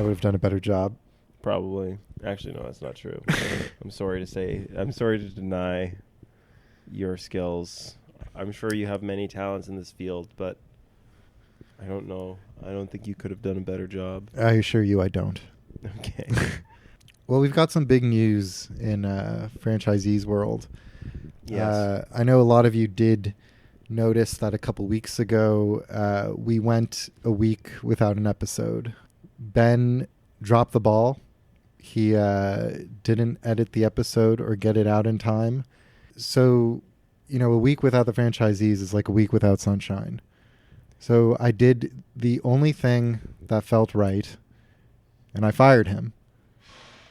I would have done a better job. Probably. Actually, no, that's not true. I'm sorry to deny your skills. I'm sure you have many talents in this field, but I don't know. I don't think you could have done a better job. I assure you I don't. Okay. Well, we've got some big news in franchisees world. Yes. I know a lot of you did notice that a couple weeks ago we went a week without an episode. Ben dropped the ball. He didn't edit the episode or get it out in time. So, a week without the franchisees is like a week without sunshine. So I did the only thing that felt right, and I fired him.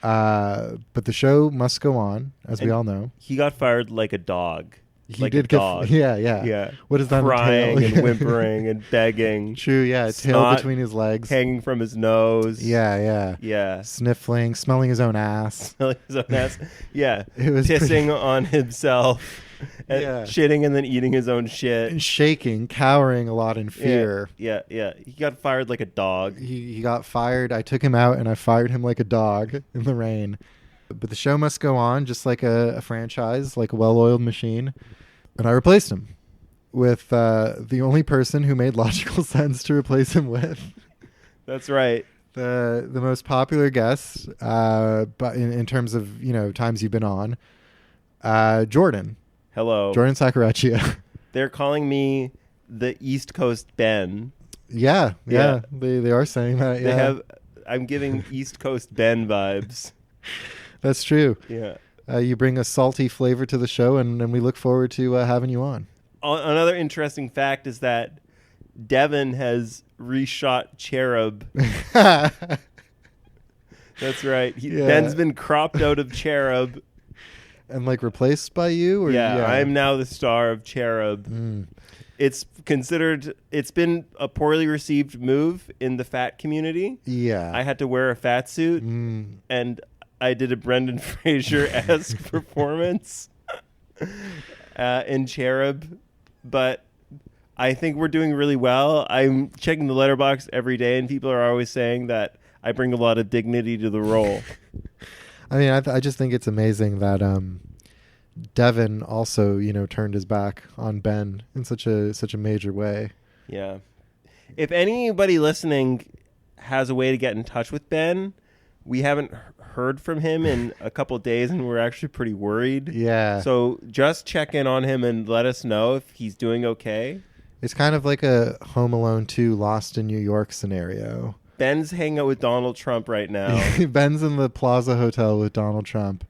But the show must go on, as we all know. He got fired like a dog. He like did a dog. Yeah. What does that crying entail? and whimpering and begging. True, yeah. Tail between his legs. Hanging from his nose. Yeah. Sniffling, smelling his own ass. Smelling his own ass. Yeah. It was pissing on himself. And shitting and then eating his own shit. And shaking, cowering a lot in fear. Yeah. He got fired like a dog. He got fired. I took him out and I fired him like a dog in the rain. But the show must go on just like a franchise, like a well-oiled machine. And I replaced him with the only person who made logical sense to replace him with. That's right. The most popular guest, but in terms of, times you've been on, Jordan. Hello. Jordan Seccareccia. They're calling me the East Coast Ben. Yeah. They are saying that. Yeah. I'm giving East Coast Ben vibes. That's true. Yeah. You bring a salty flavor to the show, and we look forward to having you on. Another interesting fact is that Devin has reshot Cherub. That's right. Ben's been cropped out of Cherub. And replaced by you? Or I'm now the star of Cherub. It's been a poorly received move in the fat community. Yeah. I had to wear a fat suit and I did a Brendan Fraser-esque performance in Cherub, but I think we're doing really well. I'm checking the letterbox every day, and people are always saying that I bring a lot of dignity to the role. I mean, I just think it's amazing that Devin also, turned his back on Ben in such a major way. Yeah. If anybody listening has a way to get in touch with Ben, we haven't heard from him in a couple of days, and we're actually pretty worried. Yeah. So just check in on him and let us know if he's doing okay. It's kind of like a Home Alone 2 Lost in New York scenario. Ben's hanging out with Donald Trump right now. Ben's in the Plaza Hotel with Donald Trump.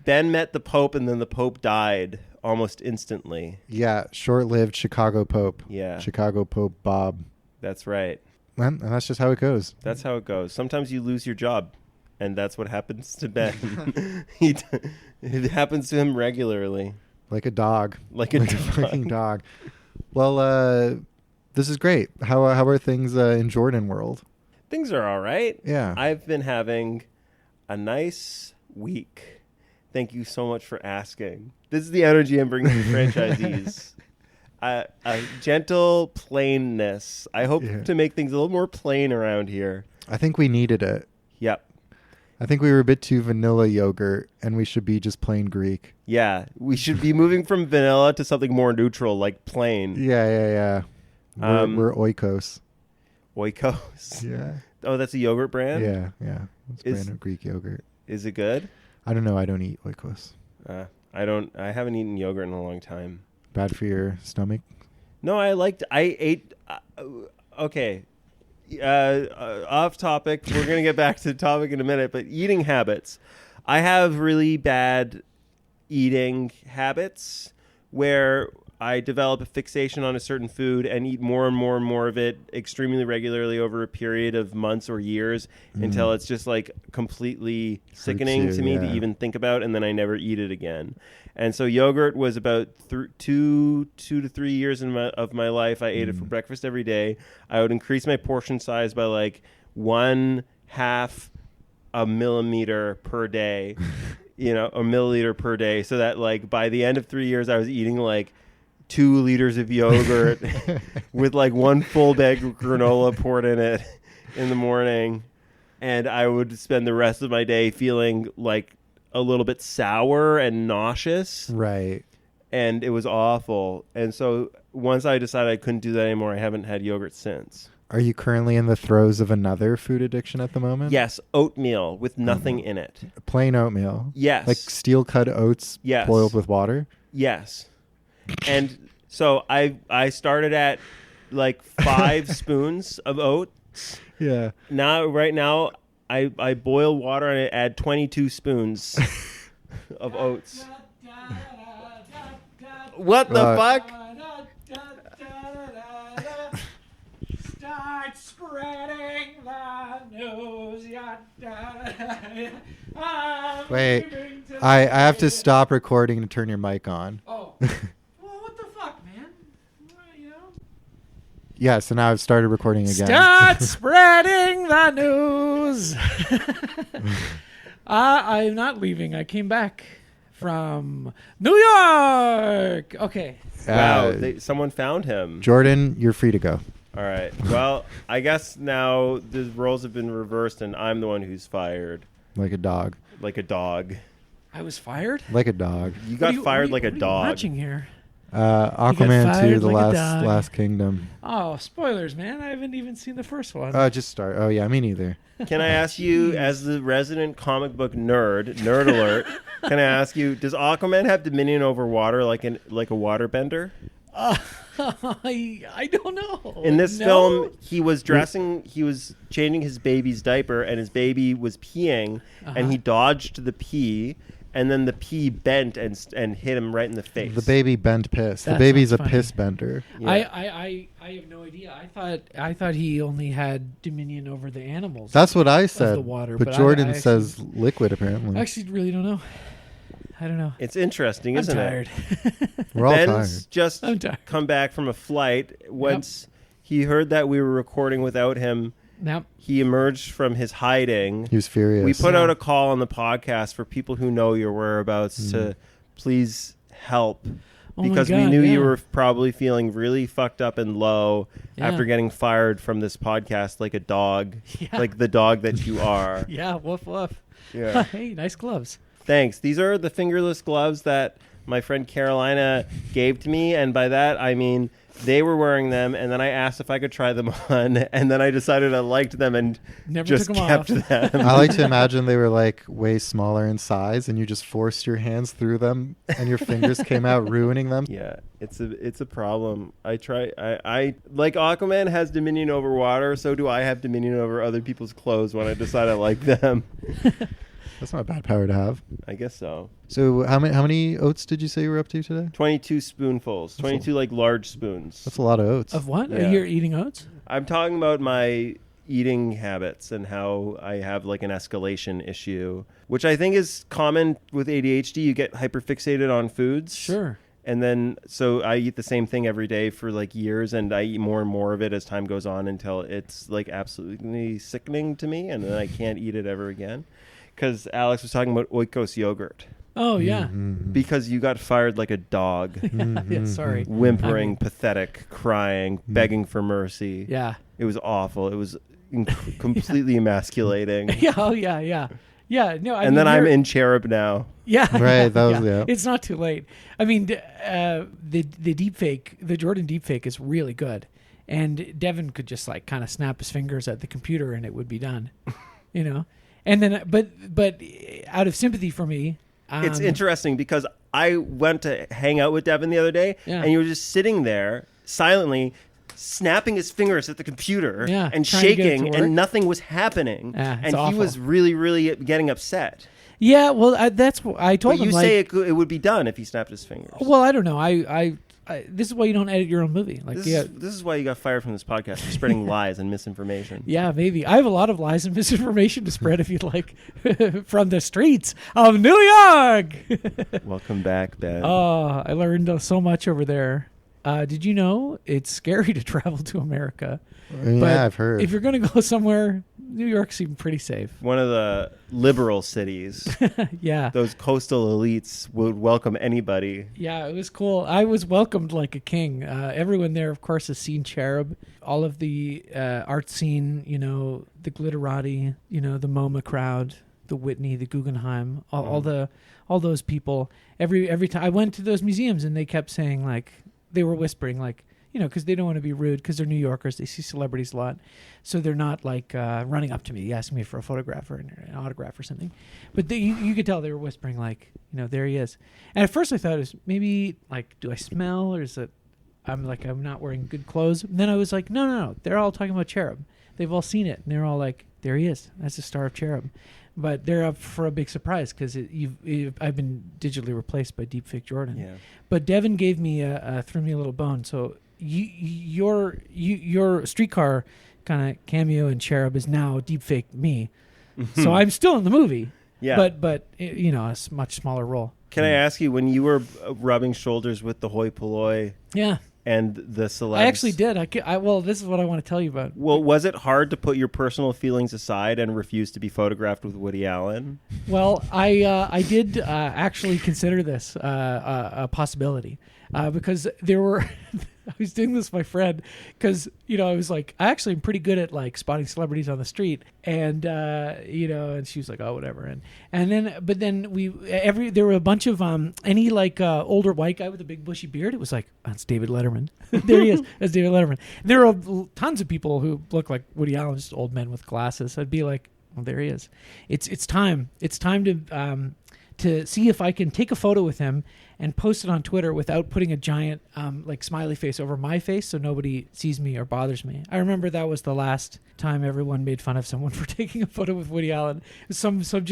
Ben met the Pope, and then the Pope died almost instantly. Yeah, short-lived Chicago Pope. Yeah. Chicago Pope Bob. That's right. And that's just how it goes. That's how it goes. Sometimes you lose your job, and that's what happens to Ben. It happens to him regularly. Like a dog. Like a fucking dog. Well, this is great. How are things in Jordan world? Things are all right. Yeah. I've been having a nice week. Thank you so much for asking. This is the energy I'm bringing to franchisees. A gentle plainness. I hope to make things a little more plain around here. I think we needed it. Yep. I think we were a bit too vanilla yogurt, and we should be just plain Greek. Yeah. We should be moving from vanilla to something more neutral, like plain. Yeah. We're oikos. Oikos? Yeah. Oh, that's a yogurt brand? Yeah. It's a brand of Greek yogurt. Is it good? I don't know. I don't eat oikos. I haven't eaten yogurt in a long time. Bad for your stomach? No, I ate. Okay. Off topic. We're going to get back to the topic in a minute, but eating habits. I have really bad eating habits where I develop a fixation on a certain food and eat more and more and more of it extremely regularly over a period of months or years until it's just completely sickening to me to even think about, and then I never eat it again. And so yogurt was about 2 to 3 years of my life. I ate it for breakfast every day. I would increase my portion size by 1/2 a millimeter per day, a milliliter per day, so that by the end of 3 years I was eating 2 liters of yogurt with 1 full bag of granola poured in it in the morning. and I would spend the rest of my day feeling like a little bit sour and nauseous. Right. And it was awful. And so once I decided I couldn't do that anymore, I haven't had yogurt since. Are you currently in the throes of another food addiction at the moment? Yes, oatmeal with nothing in it. Plain oatmeal. Yes. Like steel cut oats boiled with water? Yes. And so I started at like 5 spoons of oats. Yeah. Right now, I boil water and I add 22 spoons of oats. What the fuck? Start spreading the news. Wait, I have to stop recording to turn your mic on. Oh. Well, what the fuck, man? You know? Yeah, so now I've started recording again. Start spreading the news. I'm not leaving. I came back from New York. Okay. Wow, someone found him. Jordan, you're free to go. All right. Well, I guess now the roles have been reversed and I'm the one who's fired. Like a dog. Like a dog. I was fired? Like a dog. You got fired like a dog. What are you watching here? Aquaman 2, The like a Last Kingdom. Oh, spoilers, man. I haven't even seen the first one. Just start. Oh, yeah, me neither. Can I ask you, as the resident comic book nerd alert, can I ask you, does Aquaman have dominion over water like a waterbender? I don't know. In this film, he was changing his baby's diaper, and his baby was peeing, and he dodged the pee, and then the pee bent and hit him right in the face. The baby bent piss. That the baby's a sounds piss bender. Yeah. I have no idea. I thought he only had dominion over the animals. That's what I said. The water, but Jordan says liquid, apparently. I actually really don't know. I don't know. It's interesting, isn't tired. it? We're all Ben's tired. just I'm tired. come back from a flight. Once he heard that we were recording without him, Yep. he emerged from his hiding. He was furious. We put out a call on the podcast for people who know your whereabouts to please help. Because we knew you were probably feeling really fucked up and low after getting fired from this podcast like a dog, like the dog that you are. Yeah, woof woof. Yeah. Hey, nice gloves. Thanks. These are the fingerless gloves that my friend Carolina gave to me, and by that I mean they were wearing them, and then I asked if I could try them on, and then I decided I liked them and Never just took them kept off. them. I like to imagine they were like way smaller in size, and you just forced your hands through them, and your fingers came out ruining them. Yeah, it's a problem. I like Aquaman has dominion over water, so do I have dominion over other people's clothes when I decide I like them. That's not a bad power to have. I guess so. So how many oats did you say you were up to today? 22 spoonfuls. 22 like large spoons. That's a lot of oats. Of what? Yeah. Are you eating oats? I'm talking about my eating habits and how I have like an escalation issue, which I think is common with ADHD. You get hyperfixated on foods. Sure. And then, so I eat the same thing every day for like years, and I eat more and more of it as time goes on until it's like absolutely sickening to me, and then I can't eat it ever again. Because Alex was talking about Oikos yogurt. Oh, yeah. Mm-hmm. Because you got fired like a dog. Yeah, sorry. Whimpering, pathetic, crying, begging for mercy. Yeah. It was awful. It was completely emasculating. Yeah, oh, yeah, yeah. Yeah, no, I and mean, then I'm in cherub now. Yeah. Right, that was, yeah. It's not too late. I mean, the deepfake, the Jordan deepfake is really good. And Devin could just like kind of snap his fingers at the computer and it would be done, you know? And then, but out of sympathy for me, it's interesting because I went to hang out with Devin the other day, and he was just sitting there silently, snapping his fingers at the computer and shaking, and nothing was happening. And awful. He was really, really getting upset. Yeah, well, that's what I told him. But you say it would be done if he snapped his fingers. Well, I don't know. I this is why you don't edit your own movie. Like, this is why you got fired from this podcast for spreading lies and misinformation. Yeah, maybe. I have a lot of lies and misinformation to spread if you'd like from the streets of New York. Welcome back, Ben. Oh, I learned so much over there. Did you know it's scary to travel to America? Yeah, But I've heard. If you're going to go somewhere New York seemed pretty safe. One of the liberal cities. Yeah. Those coastal elites would welcome anybody. Yeah, it was cool. I was welcomed like a king. Everyone there, of course, has seen Cherub. All of the art scene, the Glitterati, the MoMA crowd, the Whitney, the Guggenheim, all those people. Every time I went to those museums, and they kept saying, like, they were whispering, like, because they don't want to be rude, because they're New Yorkers. They see celebrities a lot. So they're not like running up to me, asking me for a photograph or an autograph or something. But you could tell they were whispering, like, there he is. And at first I thought it was maybe like, do I smell, or is it I'm not wearing good clothes? And then I was like, no. They're all talking about Cherub. They've all seen it. And they're all like, there he is. That's the star of Cherub. But they're up for a big surprise because I've been digitally replaced by deepfake Jordan. Yeah. But Devin gave me threw me a little bone. So your streetcar kind of cameo in Cherub is now deepfake me. So I'm still in the movie. Yeah. But a much smaller role. Can I ask you, when you were rubbing shoulders with the hoi polloi Yeah. and the celebs? I actually did. Well, this is what I want to tell you about. Well, was it hard to put your personal feelings aside and refuse to be photographed with Woody Allen? Well, I did actually consider this a possibility because there were. I was doing this with my friend because I was like, I actually am pretty good at like spotting celebrities on the street, and and she was like, oh, whatever, and then there were a bunch of any like older white guy with a big bushy beard. It was like, that's David Letterman. There he is. That's David Letterman. There are tons of people who look like Woody Allen, just old men with glasses. I'd be like, well, there he is. It's time. It's time to see if I can take a photo with him and post it on Twitter without putting a giant like smiley face over my face so nobody sees me or bothers me. I remember that was the last time everyone made fun of someone for taking a photo with Woody Allen. It was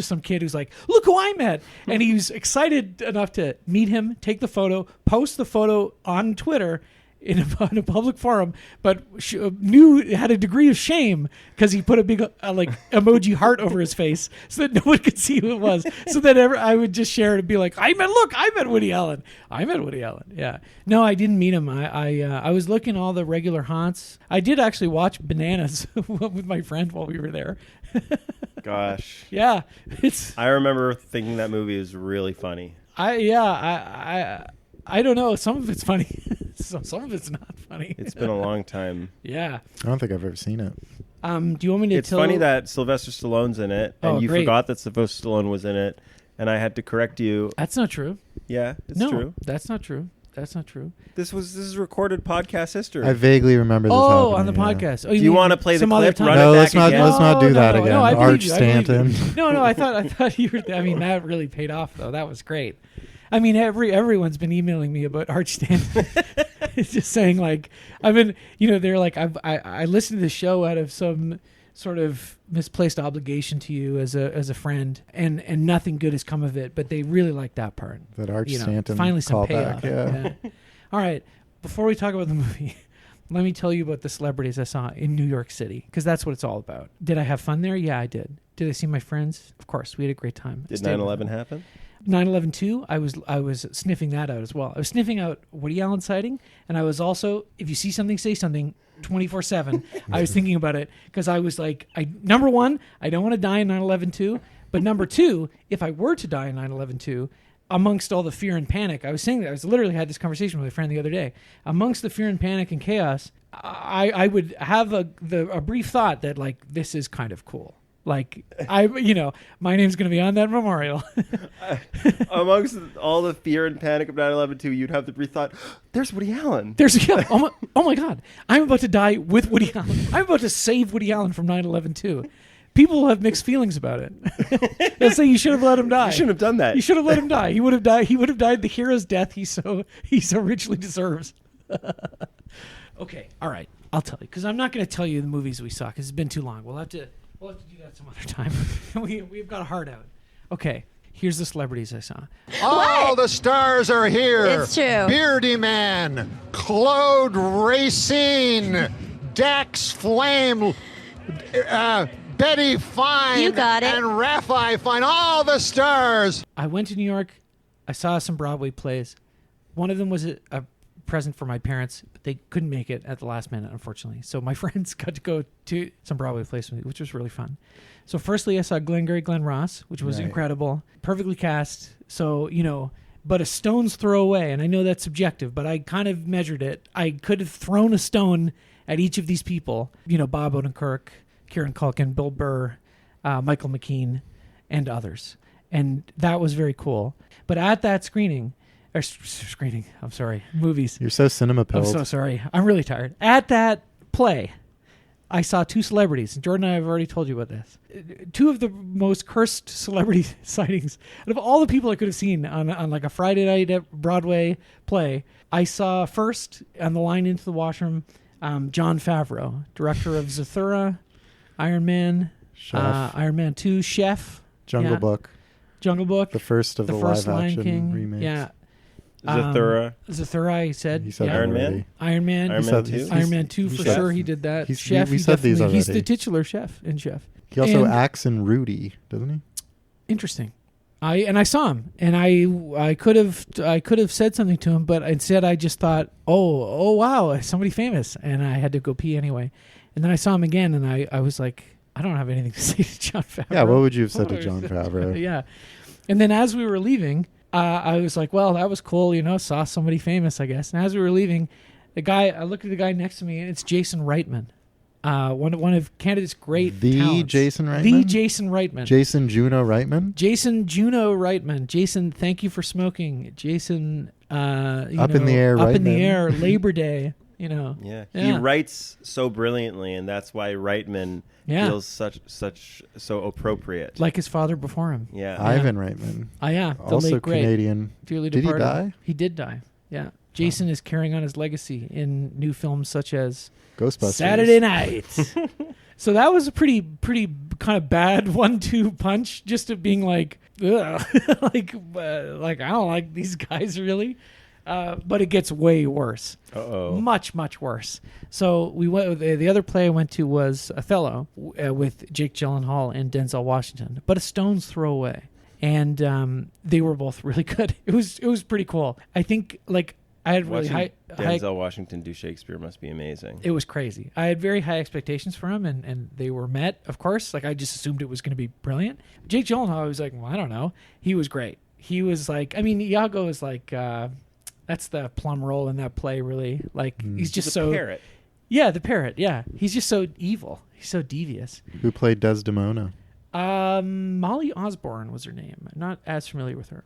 some kid who's like, look who I met. And he was excited enough to meet him, take the photo, post the photo on Twitter in a public forum, but had a degree of shame because he put a big like emoji heart over his face so that no one could see who it was. So that I would just share it and be like, I met Woody Allen. Yeah. No, I didn't meet him. I was looking all the regular haunts. I did actually watch Bananas with my friend while we were there. Gosh. Yeah. I remember thinking that movie was really funny. I don't know. Some of it's funny. Some of it's not funny. It's been a long time. Yeah. I don't think I've ever seen it. Do you want me to It's funny that Sylvester Stallone's in it, and you great. forgot that Sylvester Stallone was in it, and I had to correct you. That's not true. Yeah, it's No, true. that's not true. That's not true. This is recorded podcast history. I vaguely remember this happening. On the podcast. Oh, Do you want to play the some other clip? time? Run No, it let's back again? not do that again. I believe Arch you, I believe you. Stanton. No, I thought you were. I mean, that really paid off though. That was great. I mean, everyone's been emailing me about Arch Stanton. It's just saying like, I've been, they're like, I listened to the show out of some sort of misplaced obligation to you as a friend, and nothing good has come of it. But they really like that part. That Arch Stanton finally some callback. payoff. Yeah. All right. Before we talk about the movie, let me tell you about the celebrities I saw in New York City, because that's what it's all about. Did I have fun there? Yeah, I did. Did I see my friends? Of course. We had a great time. Did 9/11 happen? 9/11 too. I was sniffing that out as well. I was sniffing out Woody Allen sighting, and I was also, if you see something, say something 24/7. I was thinking about it because I was like, number one, I don't want to die in 9/11 too, but number two, if I were to die in 9/11 too, amongst all the fear and panic, I was saying that I was literally had this conversation with a friend the other day. Amongst the fear and panic and chaos, I would have a brief thought that like this is kind of cool. Like my name's going to be on that memorial. Amongst all the fear and panic of 9/11 too, you'd have the brief thought, there's Woody Allen. Oh my God, I'm about to die with Woody Allen. I'm about to save Woody Allen from 9/11 too. People have mixed feelings about it. They'll say you should have let him die. You shouldn't have done that. You should have let him die. He would have died. He would have died the hero's death he so richly deserves. Okay, all right. I'll tell you because I'm not going to tell you the movies we saw because it's been too long. We'll have to do that some other time. We've got a heart out. Okay, here's the celebrities I saw. All the stars are here. It's true. Beardy Man, Claude Racine, Dax Flame, Betty Fine, You got it. and Raphael Fine. All the stars. I went to New York. I saw some Broadway plays. One of them was a present for my parents. But they couldn't make it at the last minute, unfortunately. So my friends got to go to some Broadway plays with me, which was really fun. So firstly, I saw Glengarry Glen Ross, which was incredible, perfectly cast. So, but a stone's throw away. And I know that's subjective, but I kind of measured it. I could have thrown a stone at each of these people, Bob Odenkirk, Kieran Culkin, Bill Burr, Michael McKean, and others. And that was very cool. But at that movies. You're so cinema pilled. I'm so sorry. I'm really tired. At that play, I saw two celebrities. Jordan and I have already told you about this. Two of the most cursed celebrity sightings. Out of all the people I could have seen on like a Friday night at Broadway play, I saw first on the line into the washroom, Jon Favreau, director of Zathura, Iron Man, Iron Man 2, Chef, Jungle Book, the first of the first live Lion action King, remakes. Zathura. Zathura, he said. He said Iron already. Man? Iron Man. Iron Man 2? Iron Man 2 for said- sure. He did that. he's- Chef. we he said these definitely- He's already. the titular chef in Chef. He also And- acts in Rudy, doesn't he? Interesting. I saw him, and I could have said something to him, but instead I just thought, oh wow, somebody famous, and I had to go pee anyway. And then I saw him again, and I was like, I don't have anything to say to Jon Favreau. Yeah, what would you have said to Jon Favreau? Yeah. And then as we were leaving, I was like, well, that was cool, saw somebody famous, I guess. And as we were leaving, I looked at the guy next to me, and it's Jason Reitman, one of Canada's great talents. Jason Reitman? The Jason Reitman. Jason Juno Reitman? Jason Juno Reitman. Jason, thank you for smoking. Jason, Up in the Air Up in the Reitman. Air, Labor Day, Yeah. He writes so brilliantly, and that's why Reitman feels so appropriate. Like his father before him. Yeah. Ivan Reitman. The Also late great. Canadian. Dearly Did he departed. die? He did die. Yeah. Jason is carrying on his legacy in new films such as Ghostbusters. Saturday Night. So that was a pretty kind of bad 1-2 punch, just of being like, ugh. like I don't like these guys really. But it gets way worse. Much, much worse. So we went. The other play I went to was Othello with Jake Gyllenhaal and Denzel Washington, but a stone's throw away, and they were both really good. It was pretty cool. I think I had really high. Denzel Washington do Shakespeare must be amazing. It was crazy. I had very high expectations for him, and they were met. Of course, I just assumed it was going to be brilliant. Jake Gyllenhaal, I was like, well, I don't know. He was great. He was like, Iago is like. That's the plum role in that play, really. He's just the parrot. Yeah, the parrot. Yeah, he's just so evil. He's so devious. Who played Desdemona? Molly Osborne was her name. I'm not as familiar with her.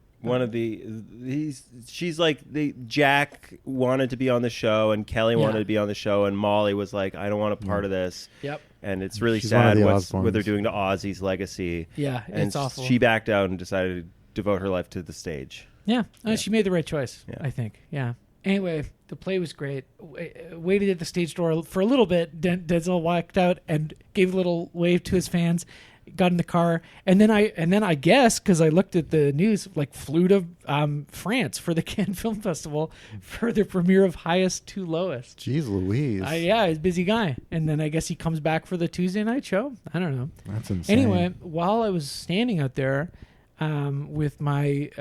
She's like Jack wanted to be on the show, and Kelly wanted to be on the show, and Molly was like, I don't want a part of this. Yep. And it's really She's one of sad the what they're Osborns. doing to Ozzy's legacy. Yeah, and it's awful. She backed out and decided to devote her life to the stage. Yeah, she made the right choice, Yeah. I think. Yeah. Anyway, the play was great. Waited at the stage door for a little bit. Denzel walked out and gave a little wave to his fans. Got in the car, and then I guess because I looked at the news, flew to France for the Cannes Film Festival for the premiere of Highest to Lowest. Jeez Louise. He's a busy guy. And then I guess he comes back for the Tuesday night show. I don't know. That's insane. Anyway, while I was standing out there with my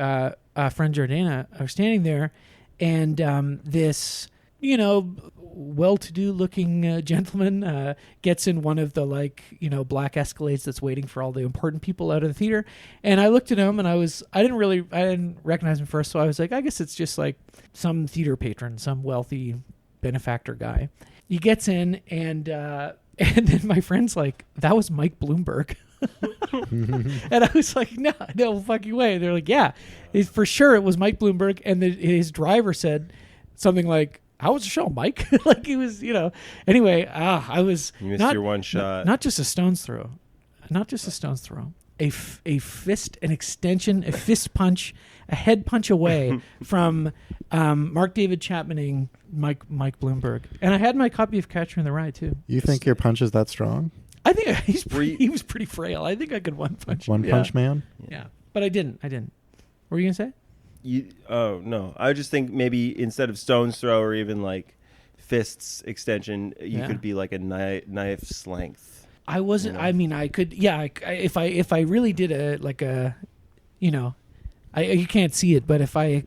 friend Jordana, I was standing there, and this, well-to-do looking gentleman gets in one of the black Escalades that's waiting for all the important people out of the theater. And I looked at him, and I didn't recognize him first, so I was like, I guess it's just some theater patron, some wealthy benefactor guy. He gets in, and then my friend's like, that was Mike Bloomberg. And I was like, no fucking way. They're like, yeah, for sure it was Mike Bloomberg. And his driver said something like, how was the show, Mike? He was, Anyway, I was You missed your one shot. Not just a stone's throw. A fist, an extension, a fist punch, a head punch away from Mark David Chapmaning Mike Bloomberg. And I had my copy of Catcher in the Rye too. You think your punch is that strong? I think he was pretty frail. I think I could one punch. Punch man? Yeah, but I didn't. What were you gonna say? No. I just think maybe instead of stone's throw or even fists extension, you could be like a knife's length. I wasn't. I mean, I could. Yeah, if I really did you can't see it, but if I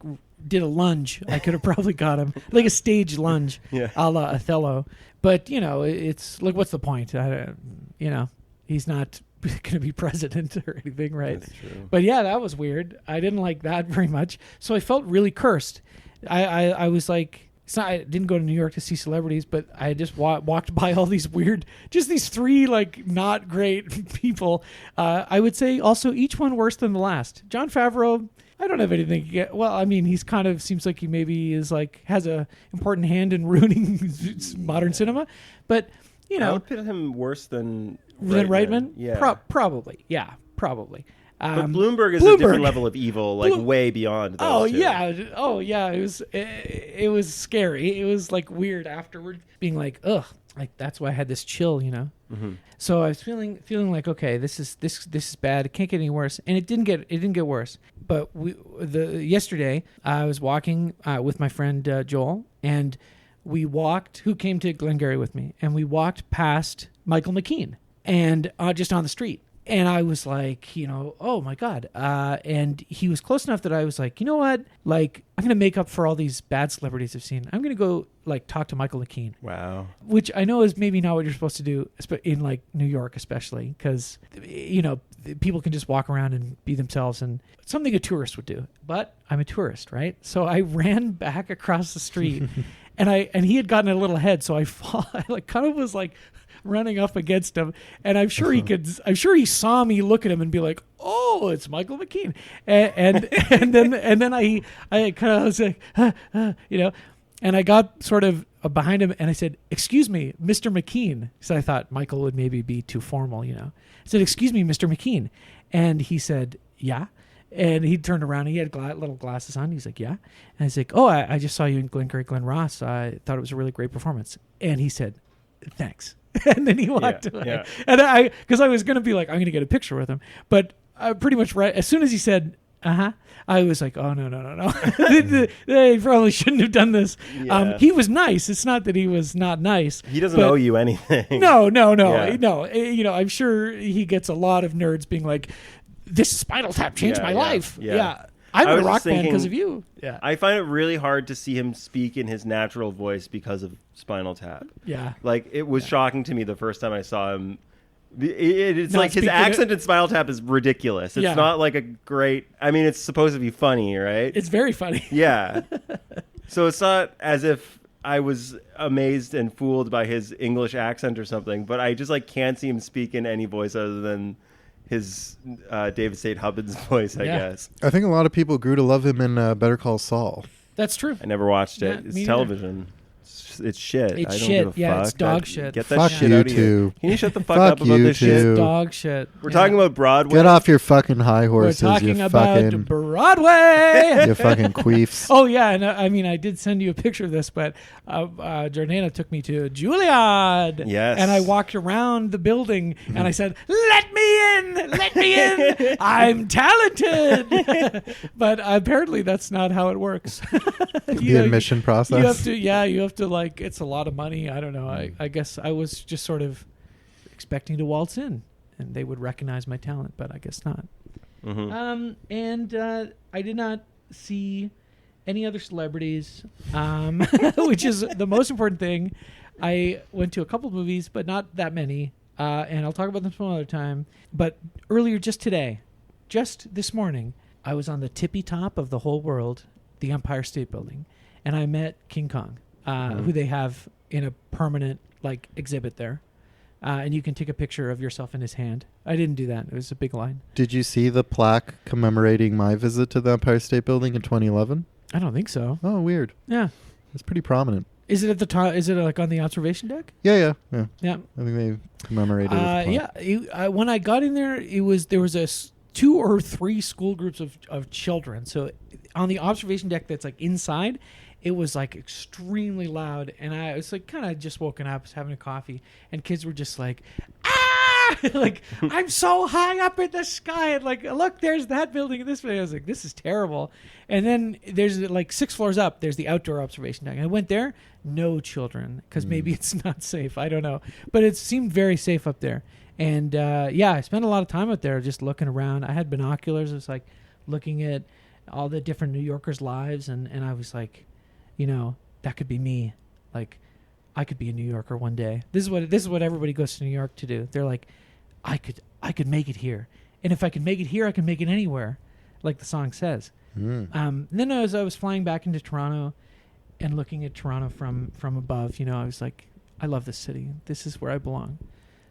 did a lunge, I could have probably got him, like a stage lunge, a la Othello. But it's like, what's the point? He's not going to be president or anything, right? That's true. But yeah, that was weird. I didn't like that very much. So I felt really cursed. I was like, I didn't go to New York to see celebrities, but I just walked by all these weird, just these three like not great people. I would say also each one worse than the last. Jon Favreau, I don't have anything. Well, I mean, he's kind of seems like he maybe is like has a important hand in ruining modern cinema, but I would put him worse than Reitman. Yeah, probably. Yeah, probably. But Bloomberg is a different level of evil, like way beyond those two. Yeah. It was scary. It was like weird afterward, being like, ugh, like that's why I had this chill, Mm-hmm. So I was feeling like, okay, this is bad. It can't get any worse, and it didn't get worse. But yesterday I was walking with my friend Joel, and we walked. Who came to Glengarry with me, and we walked past Michael McKean, and just on the street. And I was like, oh my God. And he was close enough that I was like, you know what? Like, I'm going to make up for all these bad celebrities I've seen. I'm going to go like talk to Michael McKean. Wow. Which I know is maybe not what you're supposed to do in like New York, especially because, people can just walk around and be themselves and something a tourist would do. But I'm a tourist, right? So I ran back across the street and he had gotten a little ahead. So I kind of was like, running up against him, and I'm sure he saw me look at him and be like, oh, it's Michael McKean, and then I kind of was like, and I got sort of behind him and I said, excuse me, Mr. McKean. So I thought Michael would maybe be too formal, I said, excuse me, Mr. McKean. And he said, yeah. And he turned around and he had little glasses on. He's like, yeah. And I was like, oh, I just saw you in Glengarry Glen Ross. I thought it was a really great performance. And he said, thanks. And then he walked away. Yeah. And because I was going to be like, I'm going to get a picture with him. But pretty much right as soon as he said, I was like, oh, no. They probably shouldn't have done this. Yeah. He was nice. It's not that he was not nice. He doesn't owe you anything. No. Yeah. No. I'm sure he gets a lot of nerds being like, this Spinal Tap changed my life. Yeah. I'm a rock fan because of you. Yeah. I find it really hard to see him speak in his natural voice because of Spinal Tap. Yeah. Like, it was shocking to me the first time I saw him. It's like his accent in Spinal Tap is ridiculous. It's not like a great... I mean, it's supposed to be funny, right? It's very funny. Yeah. So it's not as if I was amazed and fooled by his English accent or something, but I just can't see him speak in any voice other than his David St. Hubbins voice, I guess. I think a lot of people grew to love him in Better Call Saul. That's true. I never watched it. It's television. It's shit. It's I don't shit. Give a fuck. It's dog shit. Get that fuck shit you out of too. here. Can you shut the fuck up about this shit? It's dog shit. We're talking about Broadway. Get off your fucking high horses. We're talking you about fucking, Broadway. You fucking queefs. Oh, yeah. And I did send you a picture of this, but Jordana took me to Juilliard. Yes. And I walked around the building and I said, let me in. Let me in. I'm talented. But apparently that's not how it works. The admission process. You have to it's a lot of money. I don't know. I guess I was just sort of expecting to waltz in and they would recognize my talent, but I guess not. Mm-hmm. And I did not see any other celebrities, which is the most important thing. I went to a couple of movies, but not that many. And I'll talk about them some other time. But earlier, just this morning, I was on the tippy top of the whole world, the Empire State Building, and I met King Kong, who they have in a permanent exhibit there. And you can take a picture of yourself in his hand. I didn't do that. It was a big line. Did you see the plaque commemorating my visit to the Empire State Building in 2011? I don't think so. Oh, weird. Yeah. It's pretty prominent. Is it at the top? Is it on the observation deck? Yeah. Yeah. I think they commemorated it. Yeah. When I got in there, there was 2 or 3 school groups of children. So on the observation deck that's inside, it was extremely loud, and I was kind of just woken up, was having a coffee, and kids were just I'm so high up in the sky, and look, there's that building and this building. I was like, this is terrible. And then there's 6 floors up, there's the outdoor observation deck. And I went there, no children, because maybe it's not safe. I don't know, but it seemed very safe up there. And I spent a lot of time out there just looking around. I had binoculars. I was looking at all the different New Yorkers' lives, and I was like, that could be me. Like, I could be a New Yorker one day. This is what everybody goes to New York to do. They're like, I could make it here, and if I can make it here, I can make it anywhere, like the song says. Then as I was flying back into Toronto and looking at Toronto from above, I was like, I love this city. This is where I belong.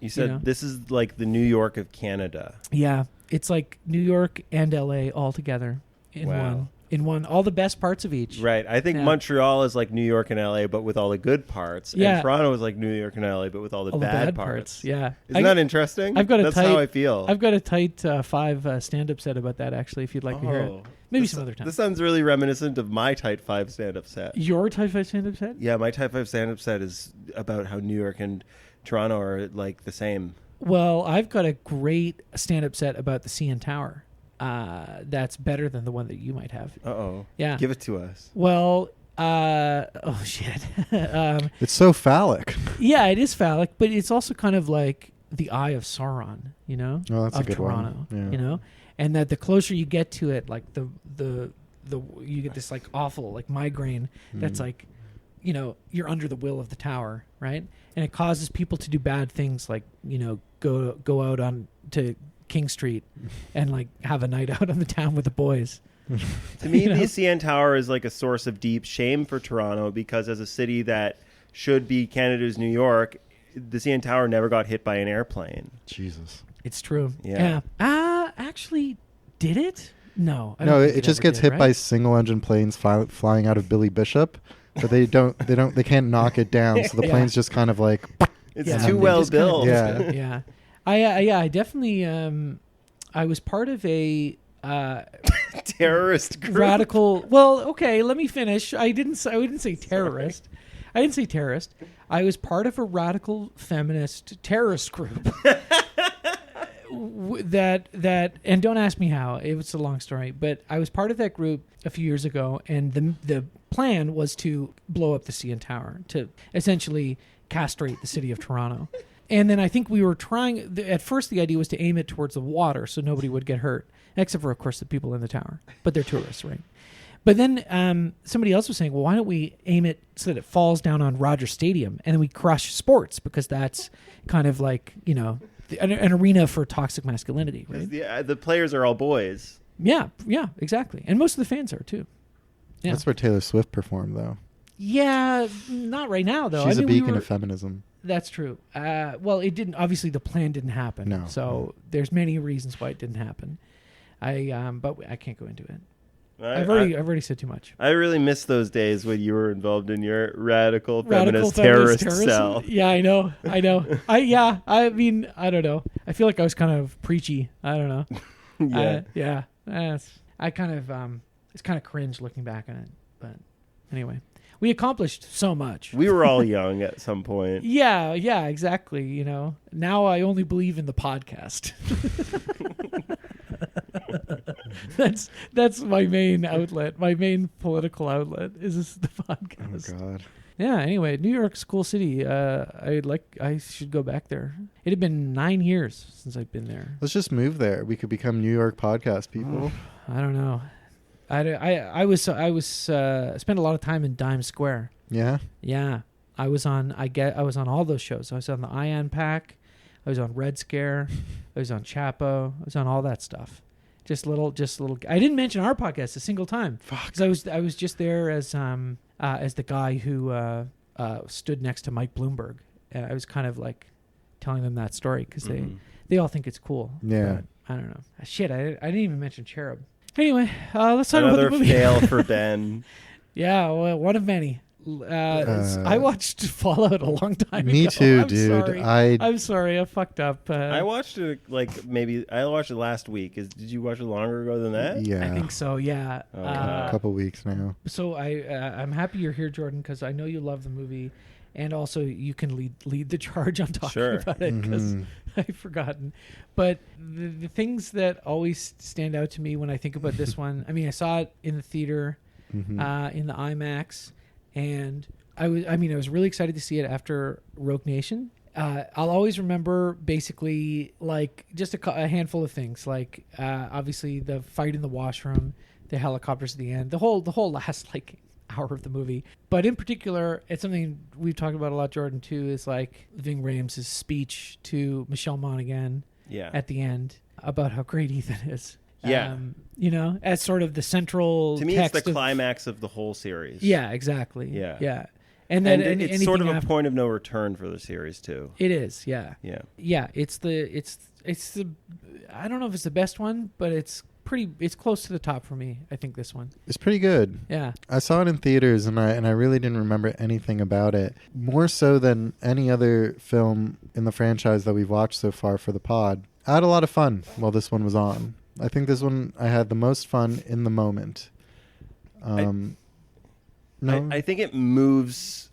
You said this is like the New York of Canada. Yeah, it's like New York and LA all together in one. In one, all the best parts of each. Right. I think Montreal is like New York and LA, but with all the good parts. Yeah. And Toronto is like New York and LA, but with all the bad parts. Yeah. Isn't that interesting? That's how I feel. I've got a tight 5 stand-up set about that, actually, if you'd like to hear it. Maybe some other time. This sounds really reminiscent of my Type 5 stand-up set. Your Type 5 stand-up set? Yeah, my Type 5 stand-up set is about how New York and Toronto are like the same. Well, I've got a great stand-up set about the CN Tower. That's better than the one that you might have. Uh-oh. Yeah. Give it to us. Well, oh, shit. It's so phallic. Yeah, it is phallic, but it's also kind of like the Eye of Sauron, Oh, that's a good Toronto, one. Yeah. And that the closer you get to it, like the you get this like awful like migraine that's like, you're under the will of the tower, right? And it causes people to do bad things, like go out on to King Street and like have a night out on the town with the boys. To me, the CN Tower is like a source of deep shame for Toronto, because as a city that should be Canada's New York, the CN Tower never got hit by an airplane. Jesus. It's true. Yeah. Actually, did it? No. No, it just gets hit by single-engine planes flying out of Billy Bishop, but they can't knock it down, so the plane's just kind of like. It's too well built. Yeah. I definitely. I was part of a terrorist group. Radical. Well, okay. Let me finish. I didn't say terrorist. I didn't say terrorist. I was part of a radical feminist terrorist group. And don't ask me how. It was a long story, but I was part of that group a few years ago, and the plan was to blow up the CN Tower, to essentially castrate the city of Toronto. And then I think we were trying, at first the idea was to aim it towards the water so nobody would get hurt, except for, of course, the people in the tower. But they're tourists, right? But then somebody else was saying, well, why don't we aim it so that it falls down on Rogers Stadium, and then we crush sports, because that's kind of like, an arena for toxic masculinity, right? The players are all boys. Yeah, exactly. And most of the fans are, too. Yeah. That's where Taylor Swift performed, though. Yeah, not right now, though. She's a beacon of feminism. That's true. Well, it didn't. Obviously, the plan didn't happen. No. So there's many reasons why it didn't happen. But I can't go into it. I've already said too much. I really miss those days when you were involved in your radical feminist terrorist cell. Yeah, I know. I mean, I don't know. I feel like I was kind of preachy. I don't know. Yeah. I kind of it's kind of cringe looking back on it. But anyway. We accomplished so much. We were all young at some point. Yeah, exactly. Now I only believe in the podcast. That's my main outlet. My main political outlet is the podcast. Oh God. Yeah. Anyway, New York's a cool city. I should go back there. It had been 9 years since I've been there. Let's just move there. We could become New York podcast people. I don't know. I spent a lot of time in Dime Square. Yeah. Yeah, I was on all those shows. I was on the Ion Pack, I was on Red Scare, I was on Chapo, I was on all that stuff. Just little. I didn't mention our podcast a single time. Because I was just there as the guy who stood next to Mike Bloomberg. I was kind of like telling them that story because they all think it's cool. Yeah. But I don't know. Shit, I didn't even mention Cherub. Anyway, let's talk Another about the movie. fail for Ben. Yeah, well, one of many. I watched Fallout a long time ago. Me too, I'm dude. Sorry. I'm sorry. I fucked up. I watched it I watched it last week. Did you watch it longer ago than that? Yeah. I think so, yeah. A couple weeks now. So I'm happy you're here, Jordan, because I know you love the movie. And also you can lead the charge on talking about it, because I've forgotten. But the things that always stand out to me when I think about this one, I mean, I saw it in the theater, in the IMAX, and I was really excited to see it after Rogue Nation. I'll always remember basically like just a handful of things, like obviously the fight in the washroom, the helicopters at the end, the whole last like hour of the movie. But in particular, it's something we've talked about a lot, Jordan, too, is like Ving Rhames' speech to Michelle Monaghan at the end about how great Ethan is. Yeah. You know, as sort of the central to me, text it's the climax of the whole series. Yeah, exactly. Yeah. Yeah. And then it's sort of a point of no return for the series too. It is, yeah. Yeah. Yeah, it's the I don't know if it's the best one, but it's close to the top for me, I think, this one. It's pretty good. Yeah. I saw it in theaters and I really didn't remember anything about it. More so than any other film in the franchise that we've watched so far for the pod. I had a lot of fun while this one was on. I think this one I had the most fun in the moment. I think it moves.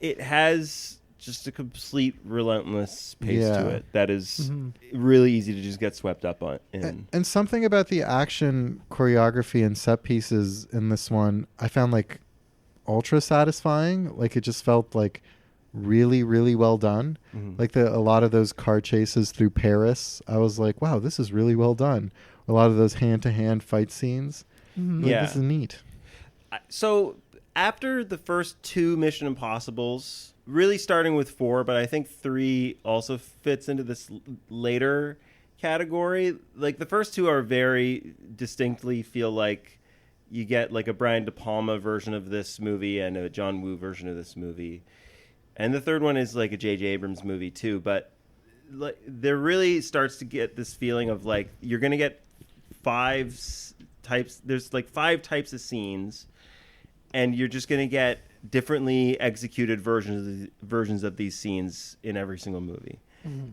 It has just a complete relentless pace to it that is really easy to just get swept up on. And something about the action choreography and set pieces in this one I found like ultra satisfying. Like it just felt like really, really well done. Like a lot of those car chases through Paris, I was like, wow, this is really well done. A lot of those hand-to-hand fight scenes. Like, this is neat. So after the first two Mission Impossibles, really starting with 4, but I think 3 also fits into this later category. Like the first two are very distinctly feel like you get like a Brian De Palma version of this movie and a John Woo version of this movie. And the third one is like a J.J. Abrams movie too, but like there really starts to get this feeling of like you're going to get 5 types. There's like 5 types of scenes, and you're just going to get differently executed versions of these scenes in every single movie.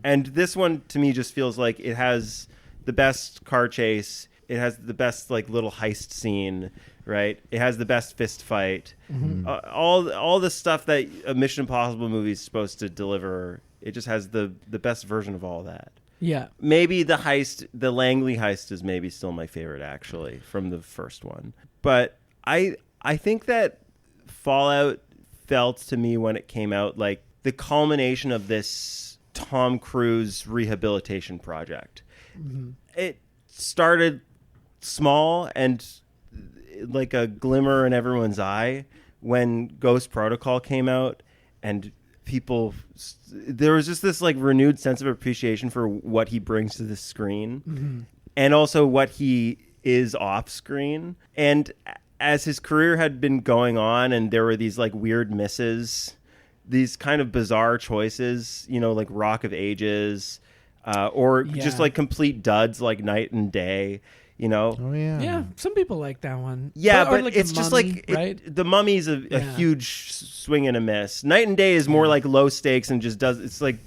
And this one to me just feels like it has the best car chase. It has the best like little heist scene, right? It has the best fist fight. All the stuff that a Mission Impossible movie is supposed to deliver. It just has the best version of all that. Yeah. Maybe the heist, the Langley heist, is maybe still my favorite actually from the first one. But I think that Fallout felt to me when it came out like the culmination of this Tom Cruise rehabilitation project. It started small and like a glimmer in everyone's eye when Ghost Protocol came out, and there was just this like renewed sense of appreciation for what he brings to the screen and also what he is off screen. And as his career had been going on and there were these like weird misses, these kind of bizarre choices, you know, like Rock of Ages, or just like complete duds like Night and Day, you know? Oh, yeah. Yeah, some people like that one. Yeah, but like it's just Mummy, like right? The Mummy's a huge swing and a miss. Night and Day is more like low stakes and just it's like,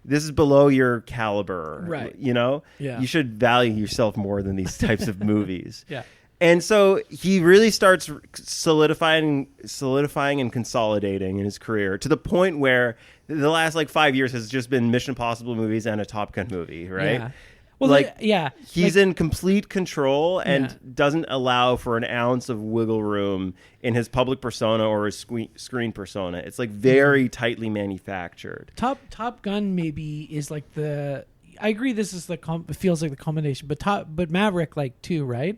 this is below your caliber, right? You know? Yeah. You should value yourself more than these types of movies. Yeah. And so he really starts solidifying and consolidating in his career to the point where the last like 5 years has just been Mission Impossible movies and a Top Gun movie, right? Yeah. Well, like, he's like, in complete control and doesn't allow for an ounce of wiggle room in his public persona or his screen persona. It's like very tightly manufactured. Top Gun maybe is like I agree. This is it feels like the combination, but Maverick like too, right?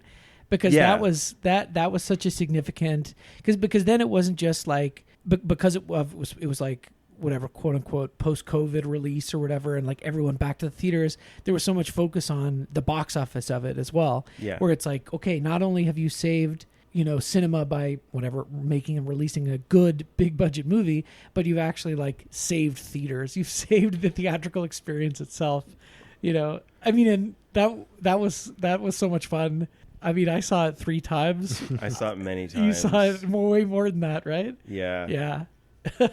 Because that was such a significant because then it wasn't just like because it was like whatever quote unquote post-COVID release or whatever, and like everyone back to the theaters. There was so much focus on the box office of it as well. Yeah. Where it's like, okay, not only have you saved cinema by whatever making and releasing a good big budget movie, but you've actually like saved theaters. You've saved the theatrical experience itself. I mean, and that was so much fun. I mean, I saw it 3 times. I saw it many times. You saw it way more than that, right? Yeah. Yeah.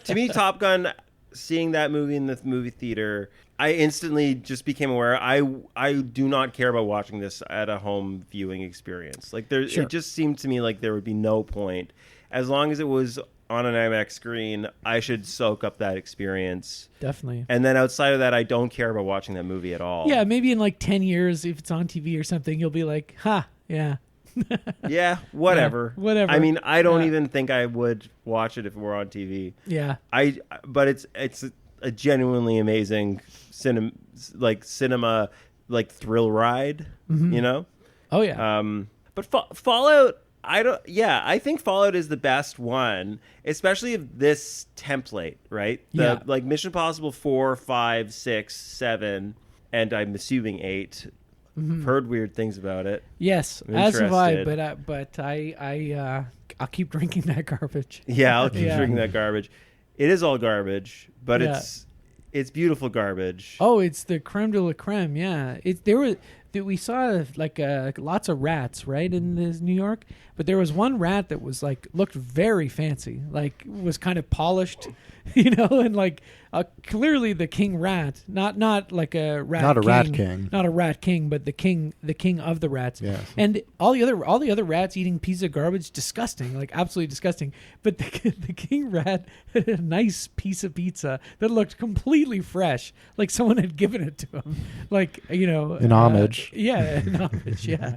To me, Top Gun, seeing that movie in the movie theater, I instantly just became aware I do not care about watching this at a home viewing experience. Like it just seemed to me like there would be no point. As long as it was on an IMAX screen, I should soak up that experience. Definitely. And then outside of that, I don't care about watching that movie at all. Yeah, maybe in like 10 years, if it's on TV or something, you'll be like, yeah. Yeah, whatever. Yeah, whatever. I mean, I don't even think I would watch it if it were on TV. Yeah. But it's a genuinely amazing cinema thrill ride, you know? Oh yeah. But Fallout, I think Fallout is the best one, especially of this template, right? Like Mission Impossible 4, 5, 6, 7, and I'm assuming 8. I've heard weird things about it. Yes, as have I. But I'll keep drinking that garbage. Yeah, I'll keep drinking that garbage. It is all garbage, but it's beautiful garbage. Oh, it's the creme de la creme. Yeah, we saw like lots of rats, right, in this New York, but there was one rat that was like looked very fancy, like was kind of polished, and like clearly the king rat, not like a rat, not a king, rat king, not a rat king, but the king of the rats. Yes. And all the other rats eating pieces of garbage, disgusting, like absolutely disgusting. But the king rat had a nice piece of pizza that looked completely fresh, like someone had given it to him, like in homage. In homage. Yeah.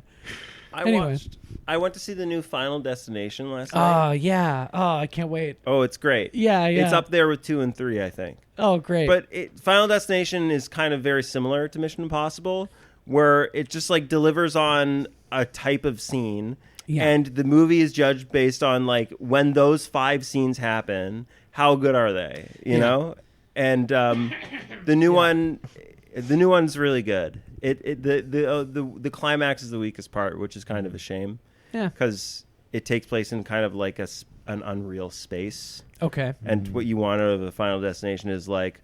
I went to see the new Final Destination last night. Oh, yeah. Oh, I can't wait. Oh, it's great. Yeah. It's up there with 2 and 3, I think. Oh, great. But Final Destination is kind of very similar to Mission Impossible, where it just like delivers on a type of scene, and the movie is judged based on like when those 5 scenes happen, how good are they? You know? And the new one's really good. The climax is the weakest part, which is kind of a shame. Yeah, because it takes place in kind of like an unreal space. Okay. And what you want out of the Final Destination is like,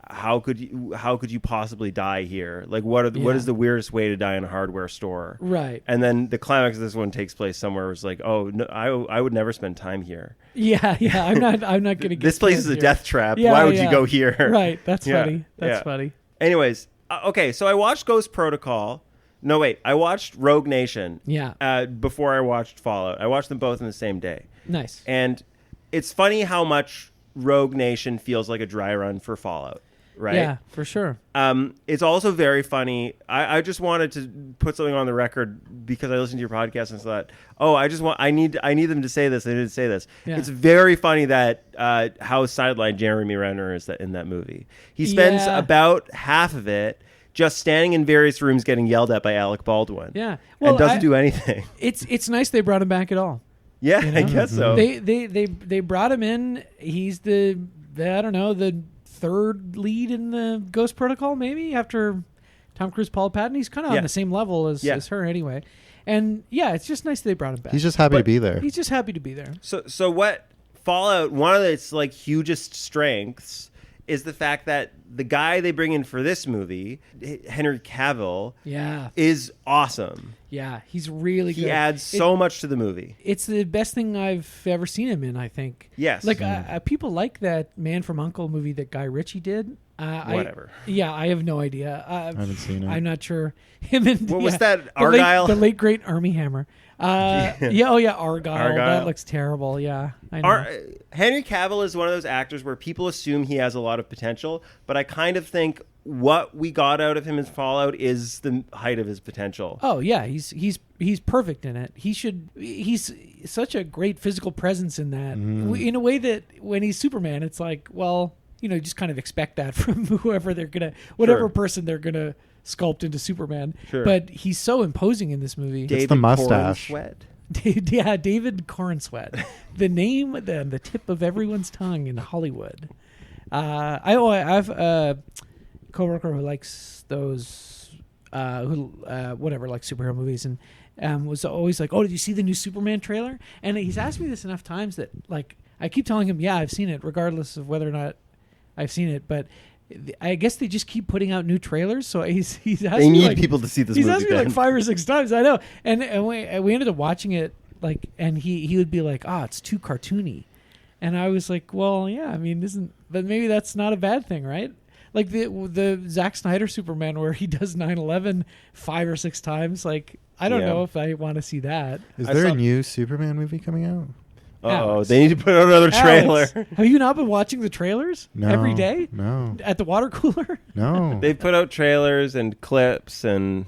how could you possibly die here? Like, what is the weirdest way to die in a hardware store? Right. And then the climax of this one takes place somewhere where it's like, oh, no, I would never spend time here. Yeah. I'm not going to get this place is a death trap. Yeah, why would you go here? Right. That's funny. That's funny. Anyways, okay, so I watched Ghost Protocol. No, wait. I watched Rogue Nation. Yeah. Before I watched Fallout. I watched them both in the same day. Nice. And it's funny how much Rogue Nation feels like a dry run for Fallout, right? Yeah, for sure. It's also very funny. I just wanted to put something on the record because I listened to your podcast and thought, I need them to say this. They didn't say this. Yeah. It's very funny that how sidelined Jeremy Renner is in that movie. He spends about half of it just standing in various rooms getting yelled at by Alec Baldwin. Yeah. Well, and doesn't do anything. It's nice they brought him back at all. Yeah, I guess so. They brought him in. He's the 3rd lead in the Ghost Protocol, maybe, after Tom Cruise, Paul Patton. He's kind of on the same level as her anyway. And it's just nice they brought him back. He's just happy to be there. He's just happy to be there. So what Fallout, one of its like hugest strengths is the fact that the guy they bring in for this movie, Henry Cavill, is awesome. Yeah, he's really good. He adds so much to the movie. It's the best thing I've ever seen him in, I think. Yes. Like, people like that Man from U.N.C.L.E. movie that Guy Ritchie did. Whatever. I have no idea. I haven't seen it. I'm not sure. Him and what was that? Argyle? The late great Armie Hammer. Argyle. That looks terrible. Yeah, I know. Henry Cavill is one of those actors where people assume he has a lot of potential, but I kind of think what we got out of him in Fallout is the height of his potential. Oh yeah, he's perfect in it. He's such a great physical presence in that, in a way that when he's Superman, it's like, well, you just kind of expect that from whatever person they're gonna sculpt into Superman. Sure. But he's so imposing in this movie. It's the mustache. David Cornsweat. The name, the tip of everyone's tongue in Hollywood. I have a coworker who likes those, like superhero movies, and was always like, "Oh, did you see the new Superman trailer?" And he's asked me this enough times that like I keep telling him, "Yeah, I've seen it," regardless of whether or not I've seen it, but I guess they just keep putting out new trailers. So he's asked they me need people to see this movie. He's asked me like 5 or 6 times. I know, and we ended up watching it like, and he would be like, it's too cartoony, and I was like, well, yeah, I mean, but maybe that's not a bad thing, right? Like the Zack Snyder Superman where he does 9/11 5 or 6 times. Like, I don't know if I want to see that. Is there a new Superman movie coming out? Oh, they need to put out another trailer. Have you not been watching the trailers every day? No. At the water cooler? No. They've put out trailers and clips and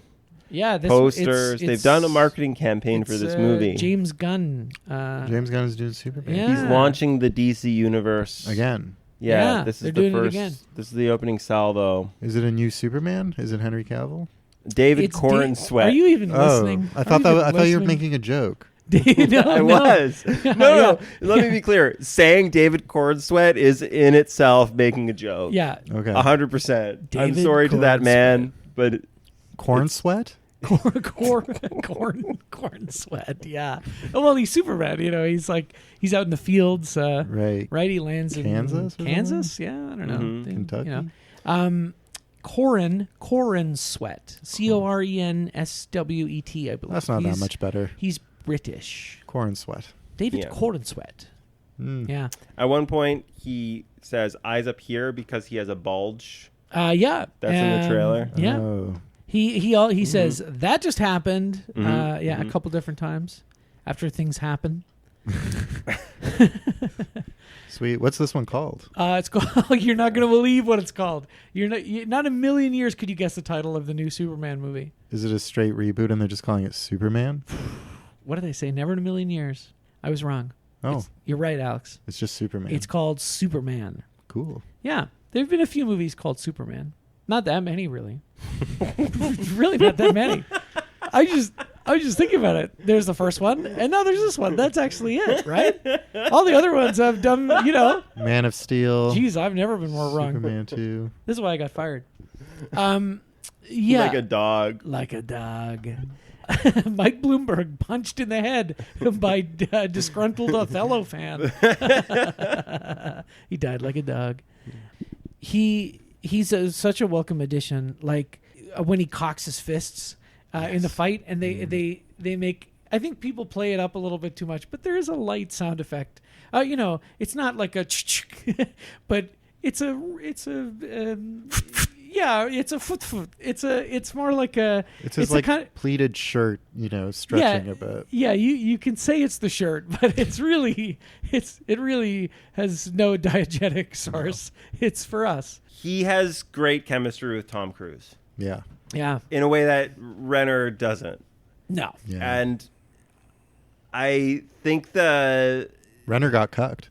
posters. They've done a marketing campaign for this movie. James Gunn. James Gunn is doing Superman. Yeah. He's launching the DC universe again. Yeah, this is doing the it first. again. This is the opening salvo. Is it a new Superman? Is it Henry Cavill? David It's Corn Sweat. Are you even Oh, listening? I thought you were making a joke. no, I no. was. Yeah. No. Let me be clear. Saying David Corn Sweat is in itself making a joke. Yeah. Okay. 100%. I'm David sorry to that Corn man, but Corn sweat? Corn Sweat. Yeah. Well, he's Superman. He's out in the fields. Right. Right. He lands in Kansas or Kansas. Yeah. I don't know. Mhm. Kentucky? Corin Sweat. Corenswet, I believe. That's not that much better. He's British. Corn sweat. David Yeah. Corn Sweat. Mm. Yeah. at one point he says eyes up here because he has a bulge. Yeah. That's in the trailer? Yeah. Oh. He says that just happened. Mhm. A couple different times after things happen. Sweet. What's this one called? It's called. You're not going to believe what it's called. Not a million years could you guess the title of the new Superman movie. Is it a straight reboot and they're just calling it Superman? What do they say? Never in a million years. I was wrong. Oh, You're right, Alex. it's just Superman. It's called Superman. cool. Yeah, there have been a few movies called Superman. Not that many, really. Really, not that many. I was just thinking about it. There's the first one, and now there's this one. That's actually it, right? All the other ones I've done, Man of Steel. Geez, I've never been more wrong. Superman 2. This is why I got fired. Yeah. Like a dog. Like a dog. Mike Bloomberg punched in the head by disgruntled Othello fan. He died like a dog. He's such a welcome addition. Like when he cocks his fists in the fight, and they make. I think people play it up a little bit too much, but there is a light sound effect. It's not like a, but it's a it's more like a. It's his pleated shirt, stretching a bit. Yeah, you can say it's the shirt, but it really has no diegetic source. No. It's for us. He has great chemistry with Tom Cruise. Yeah. Yeah. In a way that Renner doesn't. No. Yeah. And I think Renner got cucked.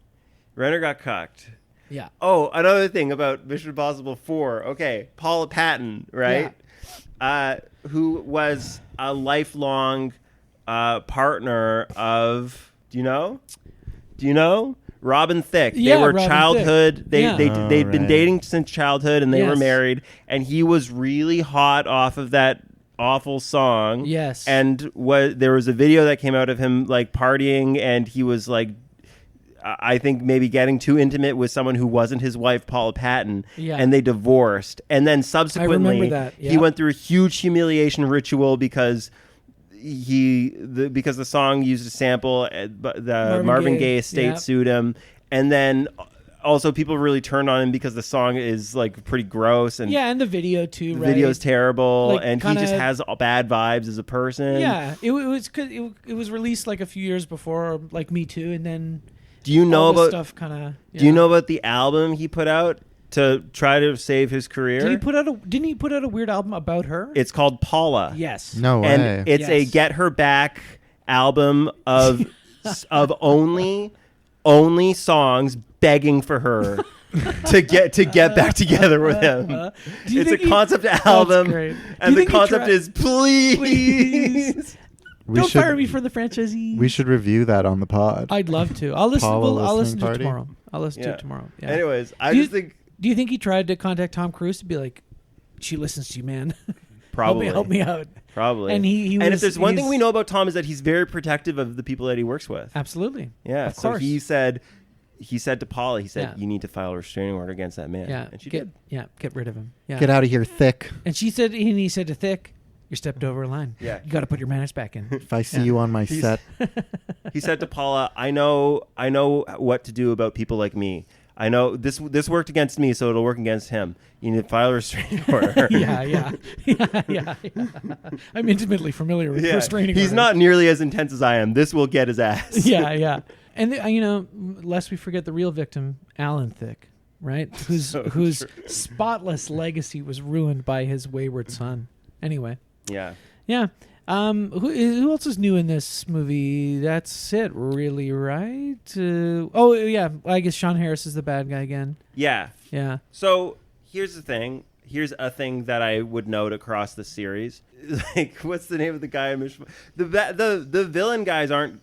Yeah. Oh, another thing about Mission Impossible 4. Okay, Paula Patton, right? Yeah. Who was a lifelong partner of, do you know? Robin Thicke. Yeah, they were Robin childhood. Thicke. They'd been dating since childhood, and they were married. And he was really hot off of that awful song. Yes. And there was a video that came out of him like partying, and he was like, I think maybe getting too intimate with someone who wasn't his wife, Paula Patton, and they divorced. And then subsequently, he went through a huge humiliation ritual because because the song used a sample, the Marvin Gaye estate sued him, and then also people really turned on him because the song is like pretty gross, and and the video too. The video's terrible, and he just has bad vibes as a person. Yeah, it was released like a few years before, like Me Too, and then. Do you know about stuff? Do you know about the album he put out to try to save his career? Didn't he put out a weird album about her? It's called Paula. Yes. No way. And it's a Get Her Back album of only songs begging for her to get back together with him. It's a concept album, and the concept is please. Don't fire me for the franchisee. We should review that on the pod. I'd love to. I'll listen. I'll listen to it tomorrow. I'll listen to it tomorrow. Yeah. Anyways, Do you think he tried to contact Tom Cruise to be like, "She listens to you, man. Probably help me out." Probably. And if there's one thing we know about Tom is that he's very protective of the people that he works with. Absolutely. Yeah. Of so course. he said to Paula, you need to file a restraining order against that man. Yeah. And she did. Yeah. Get rid of him. Yeah. Get out of here, Thick. And he said to Thick, "You stepped over a line. Yeah. You got to put your manners back in." If I see you on my set. He said to Paula, I know what to do about people like me. I know this worked against me, so it'll work against him. You need to file a restraining order. Yeah. I'm intimately familiar with restraining orders. He's not nearly as intense as I am. This will get his ass. Yeah. And lest we forget the real victim, Alan Thicke, right? Whose spotless legacy was ruined by his wayward son. Anyway. Yeah. Who else is new in this movie? That's it, really, right? I guess Sean Harris is the bad guy again. Yeah. Yeah. So here's the thing. here's a thing that I would note across the series. Like, what's the name of the guy in Mission? The villain guys aren't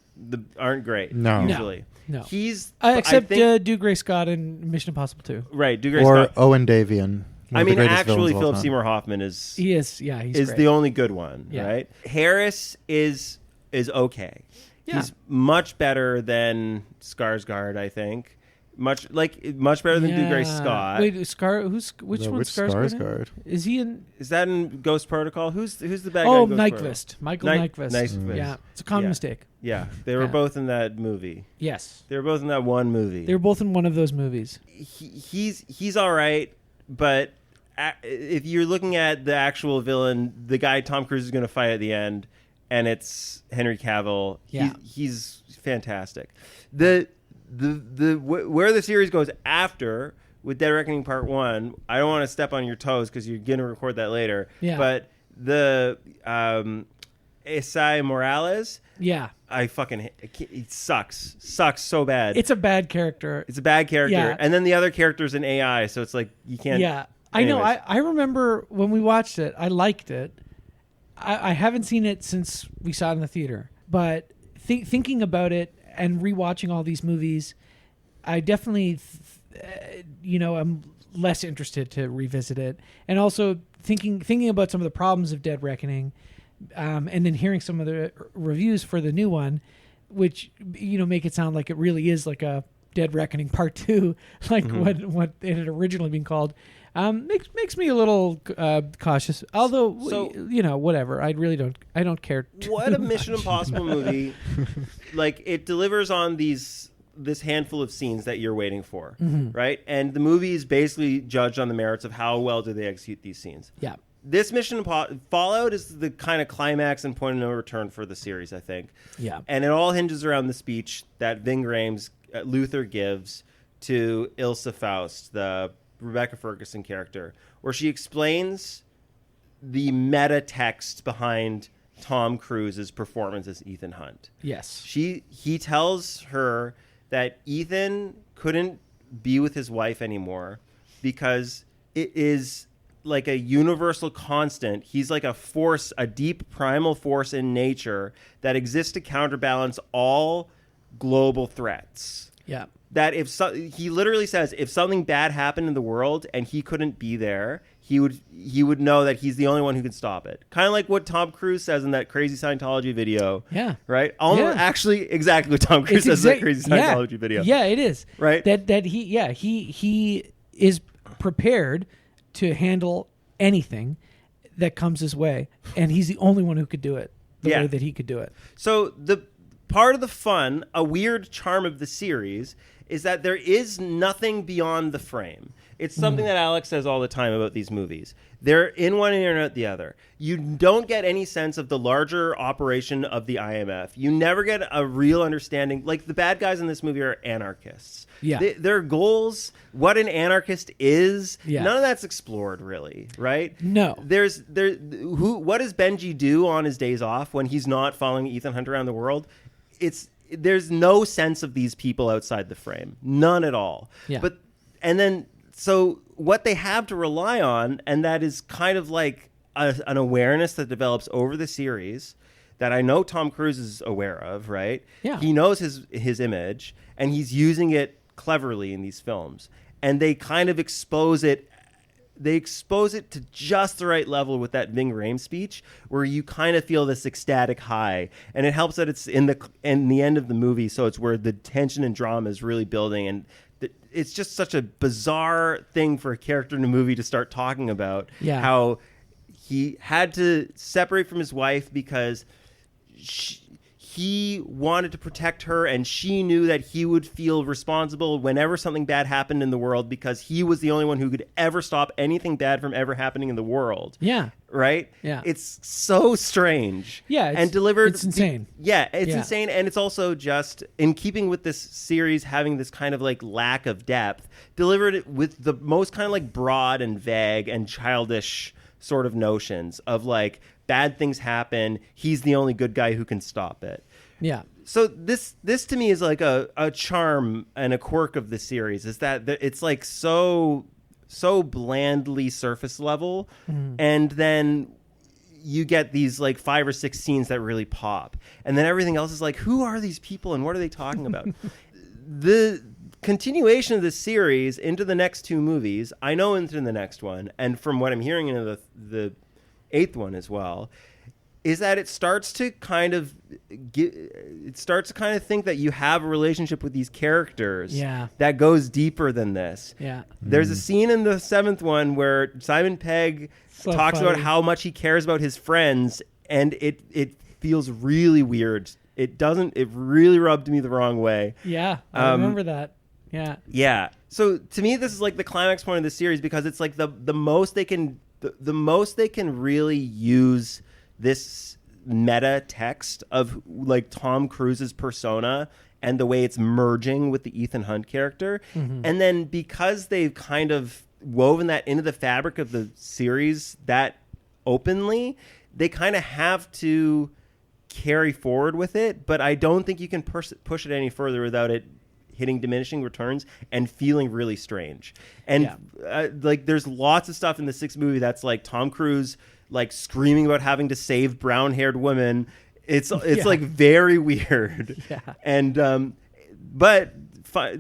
great. No. Usually. No. He's Except I think, Dougray Scott in Mission Impossible 2. right. Dougray Or Scott. Owen Davian. I mean, actually, Philip Seymour Seymour Hoffman is He is. Yeah, he's great. the only good one, Yeah. right? Harris is okay. Yeah. He's much better than Skarsgård, I think. Much better than Dougray Scott. Wait, which one's Skarsgård? Skarsgård? Is he in? Is that in Ghost Protocol? Who's the bad guy? Oh, in Ghost Protocol? Nyquist. Michael Nyquist. Nyquist. Yeah, it's a common Yeah. mistake. Yeah, they were Yeah. both in that movie. Yes, They were both in that one movie. they were both in one of those movies. He's all right, but if you're looking at the actual villain, the guy Tom Cruise is going to fight at the end, and it's Henry Cavill. Yeah. He's fantastic. Where the series goes after with Dead Reckoning Part 1, I don't want to step on your toes because you're going to record that later. Yeah. But the Esai Morales, Yeah, I fucking he sucks so bad. it's a bad character. It's a bad character. Yeah. And then the other character's an AI, so it's like you can't. Yeah, I know. Anyways. I remember when we watched it. I liked it. I haven't seen it since we saw it in the theater, but thinking about it and rewatching all these movies, I definitely, I'm less interested to revisit it. And also thinking about some of the problems of Dead Reckoning, and then hearing some of the reviews for the new one, which make it sound like it really is like a Dead Reckoning Part 2, like what it had originally been called. Makes me a little cautious. Although, whatever. I don't care. What a Mission Impossible movie! Like, it delivers on this handful of scenes that you're waiting for, right? And the movie is basically judged on the merits of how well do they execute these scenes. Yeah. This Fallout is the kind of climax and point of no return for the series, I think. Yeah. And it all hinges around the speech that Ving Rhames, Luther gives to Ilsa Faust, the Rebecca Ferguson character, where she explains the meta text behind Tom Cruise's performance as Ethan Hunt. Yes. He tells her that Ethan couldn't be with his wife anymore because it is like a universal constant. He's like a force, a deep primal force in nature that exists to counterbalance all global threats. Yeah. That he literally says if something bad happened in the world and he couldn't be there, he would know that he's the only one who can stop it. Kind of like what Tom Cruise says in that crazy Scientology video. Yeah. Right? Almost actually exactly what Tom Cruise says in that crazy Scientology video. Yeah, it is. Right? That he is prepared to handle anything that comes his way, and he's the only one who could do it the way that he could do it. So the part of the fun, a weird charm of the series, is that there is nothing beyond the frame. It's something that Alex says all the time about these movies. They're in one ear and out the other. You don't get any sense of the larger operation of the IMF. You never get a real understanding. Like, the bad guys in this movie are anarchists. Yeah. Their goals, what an anarchist is, Yeah. none of that's explored, really, right? No. What does Benji do on his days off when he's not following Ethan Hunt around the world? There's no sense of these people outside the frame. None at all. Yeah. So what they have to rely on, and that is kind of like an awareness that develops over the series that I know Tom Cruise is aware of, right? Yeah. He knows his image, and he's using it cleverly in these films. And they kind of expose it. They expose it to just the right level with that Ving Rhames speech, where you kind of feel this ecstatic high, and it helps that it's in the end of the movie, so it's where the tension and drama is really building, and it's just such a bizarre thing for a character in a movie to start talking about. Yeah. How he had to separate from his wife because he wanted to protect her, and she knew that he would feel responsible whenever something bad happened in the world because he was the only one who could ever stop anything bad from ever happening in the world. Yeah. Right? Yeah. It's so strange. Yeah, and delivered. it's insane. It's insane. And it's also just in keeping with this series having this kind of like lack of depth, delivered it with the most kind of like broad and vague and childish sort of notions of like bad things happen. He's the only good guy who can stop it. Yeah. So this to me is like a charm and a quirk of the series is that it's like so so blandly surface level, and then you get these like 5 or 6 scenes that really pop, and then everything else is like, who are these people and what are they talking about? The continuation of this series into the next 2 movies, I know into the next one, and from what I'm hearing into the 8th one as well, is that it starts to kind of think that you have a relationship with these characters that goes deeper than this. Yeah. There's a scene in the 7th one where Simon Pegg talks about how much he cares about his friends, and it feels really weird. It really rubbed me the wrong way. Yeah, I remember that. Yeah. Yeah. So to me, this is like the climax point of the series, because it's like the most they can really use this meta text of like Tom Cruise's persona and the way it's merging with the Ethan Hunt character. And then because they've kind of woven that into the fabric of the series that openly, they kind of have to carry forward with it. But I don't think you can push it any further without it hitting diminishing returns and feeling really strange. And like there's lots of stuff in the 6th movie that's like Tom Cruise like screaming about having to save brown-haired women. It's like very weird. Yeah. And but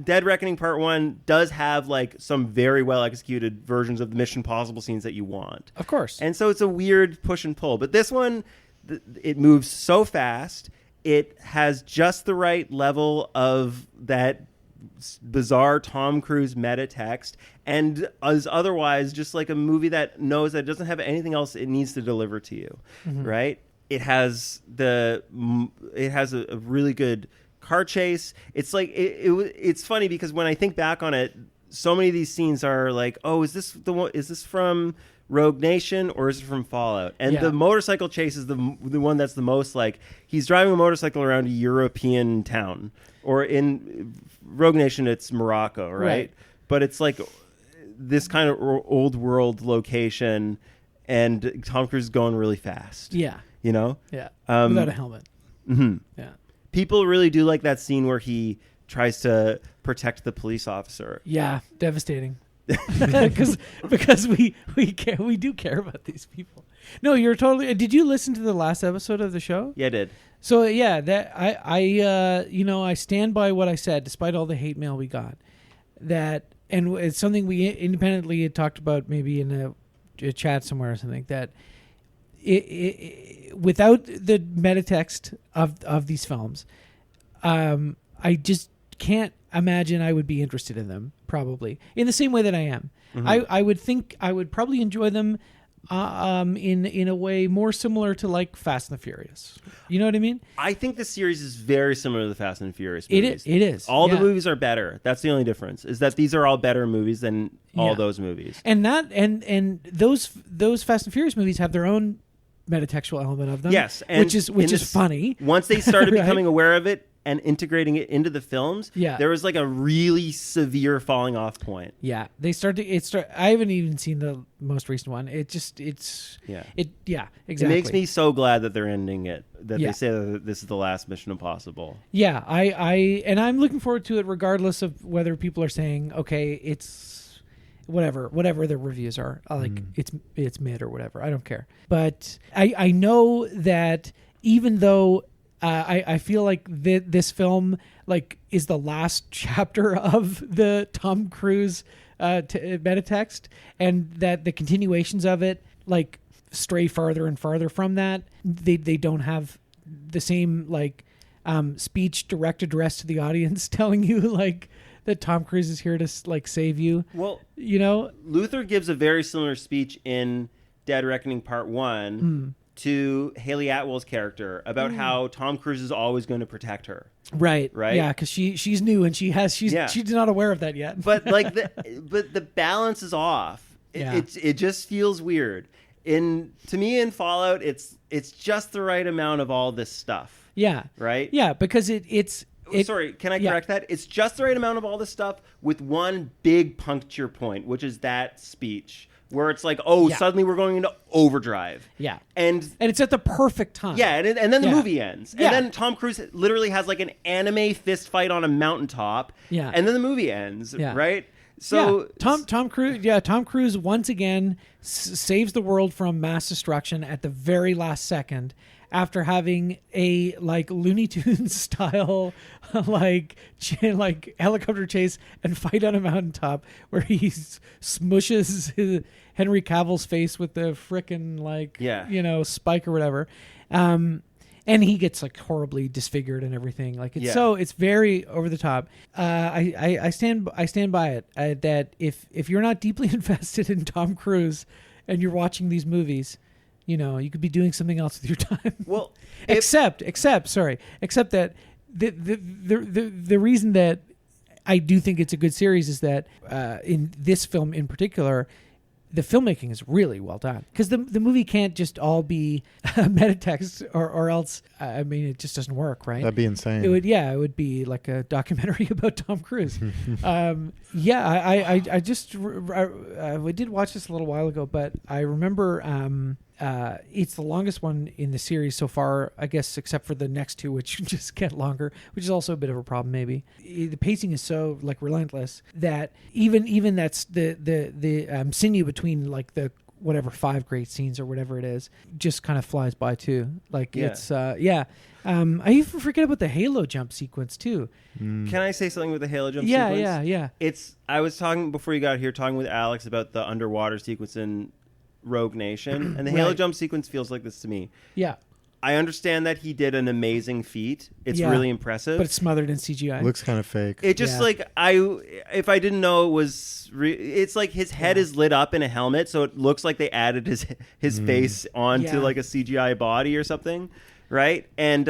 Dead Reckoning Part 1 does have like some very well executed versions of the Mission Impossible scenes that you want. Of course. And so it's a weird push and pull. But this one, it moves so fast. It has just the right level of that bizarre Tom Cruise meta text, and is otherwise just like a movie that knows that it doesn't have anything else it needs to deliver to you, right? It has a really good car chase. It's like it's funny because when I think back on it, so many of these scenes are like, oh, is this from Rogue Nation or is it from Fallout? And the motorcycle chase is the one that's the most like he's driving a motorcycle around a European town, or in Rogue Nation it's Morocco, right? But it's like this kind of old world location, and Tom Cruise is going really fast. Yeah, you know. Yeah, without a helmet. Yeah, people really do like that scene where he tries to protect the police officer. Yeah, devastating. because we do care about these people. No, you're totally. Did you listen to the last episode of the show? Yeah, I did. So yeah, that I stand by what I said, despite all the hate mail we got. That, and it's something we independently had talked about, maybe in a chat somewhere or something. That without the meta text of these films, I just can't imagine I would be interested in them, probably in the same way that I am. I would think I would probably enjoy them in a way more similar to like Fast and the Furious. You know what I mean? I think the series is very similar to the Fast and the Furious movies. It is. All the movies are better. That's the only difference, is that these are all better movies than all those movies. And those Fast and Furious movies have their own metatextual element of them. Yes, and which is funny. Once they started becoming aware of it and integrating it into the films, there was like a really severe falling off point. Yeah, they I haven't even seen the most recent one. Exactly. It makes me so glad that they're ending it. That they say that this is the last Mission Impossible. Yeah, I'm looking forward to it, regardless of whether people are saying, okay, it's whatever their reviews are, like it's mid or whatever. I don't care. But I know that even though I feel like this film like is the last chapter of the Tom Cruise meta text, and that the continuations of it like stray farther and farther from that. They don't have the same like speech direct address to the audience telling you like that Tom Cruise is here to like save you. Well, you know, Luther gives a very similar speech in Dead Reckoning Part 1 to Haley Atwell's character about how Tom Cruise is always going to protect her. Right. Yeah, because she's new and she's not aware of that yet. But like the balance is off. It just feels weird. To me in Fallout, it's just the right amount of all this stuff. Yeah. Right. Yeah, because Sorry, can I correct that? It's just the right amount of all this stuff with one big puncture point, which is that speech where it's like, suddenly we're going into overdrive. Yeah. And it's at the perfect time. Yeah, and then the movie ends. And then Tom Cruise literally has like an anime fist fight on a mountaintop. Yeah. And then the movie ends, right? So Tom Cruise once again saves the world from mass destruction at the very last second after having a like Looney Tunes style like helicopter chase and fight on a mountaintop where he smushes Henry Cavill's face with the frickin' spike or whatever. And he gets like horribly disfigured and everything. Like it's very over the top. I stand by it that if you're not deeply invested in Tom Cruise and you're watching these movies, you could be doing something else with your time. Well, except that the reason that I do think it's a good series is that in this film in particular, the filmmaking is really well done because the movie can't just all be metatext or else it just doesn't work, right? That'd be insane. It would be like a documentary about Tom Cruise. I did watch this a little while ago, but I remember it's the longest one in the series so far, I guess, except for the next two, which just get longer, which is also a bit of a problem. Maybe the pacing is so like relentless that even that's the sinew between like the whatever 5 great scenes or whatever it is just kind of flies by too. Like it's I even forget about the Halo jump sequence too. Can I say something with the Halo jump sequence? Yeah. I was talking before you got here, talking with Alex about the underwater sequence in Rogue Nation, and the Halo jump sequence feels like this to me. Yeah. I understand that he did an amazing feat. It's really impressive. But it's smothered in CGI. Looks kind of fake. It just if I didn't know it was it's like his head is lit up in a helmet, so it looks like they added his face onto like a CGI body or something, right? And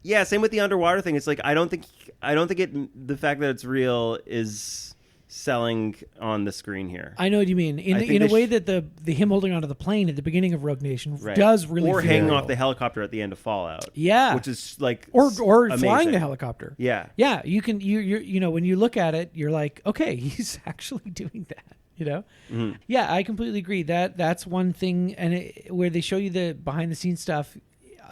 same with the underwater thing. It's like I don't think the fact that it's real is selling on the screen here. I know what you mean. In a way that the him holding onto the plane at the beginning of Rogue Nation does really or feel hanging real. off the helicopter at the end of Fallout. Yeah. Which is like or amazing. flying the helicopter. Yeah. Yeah, you can when you look at it, you're like, okay, he's actually doing that. Mm-hmm. Yeah, I completely agree. That's one thing, and where they show you the behind the scenes stuff.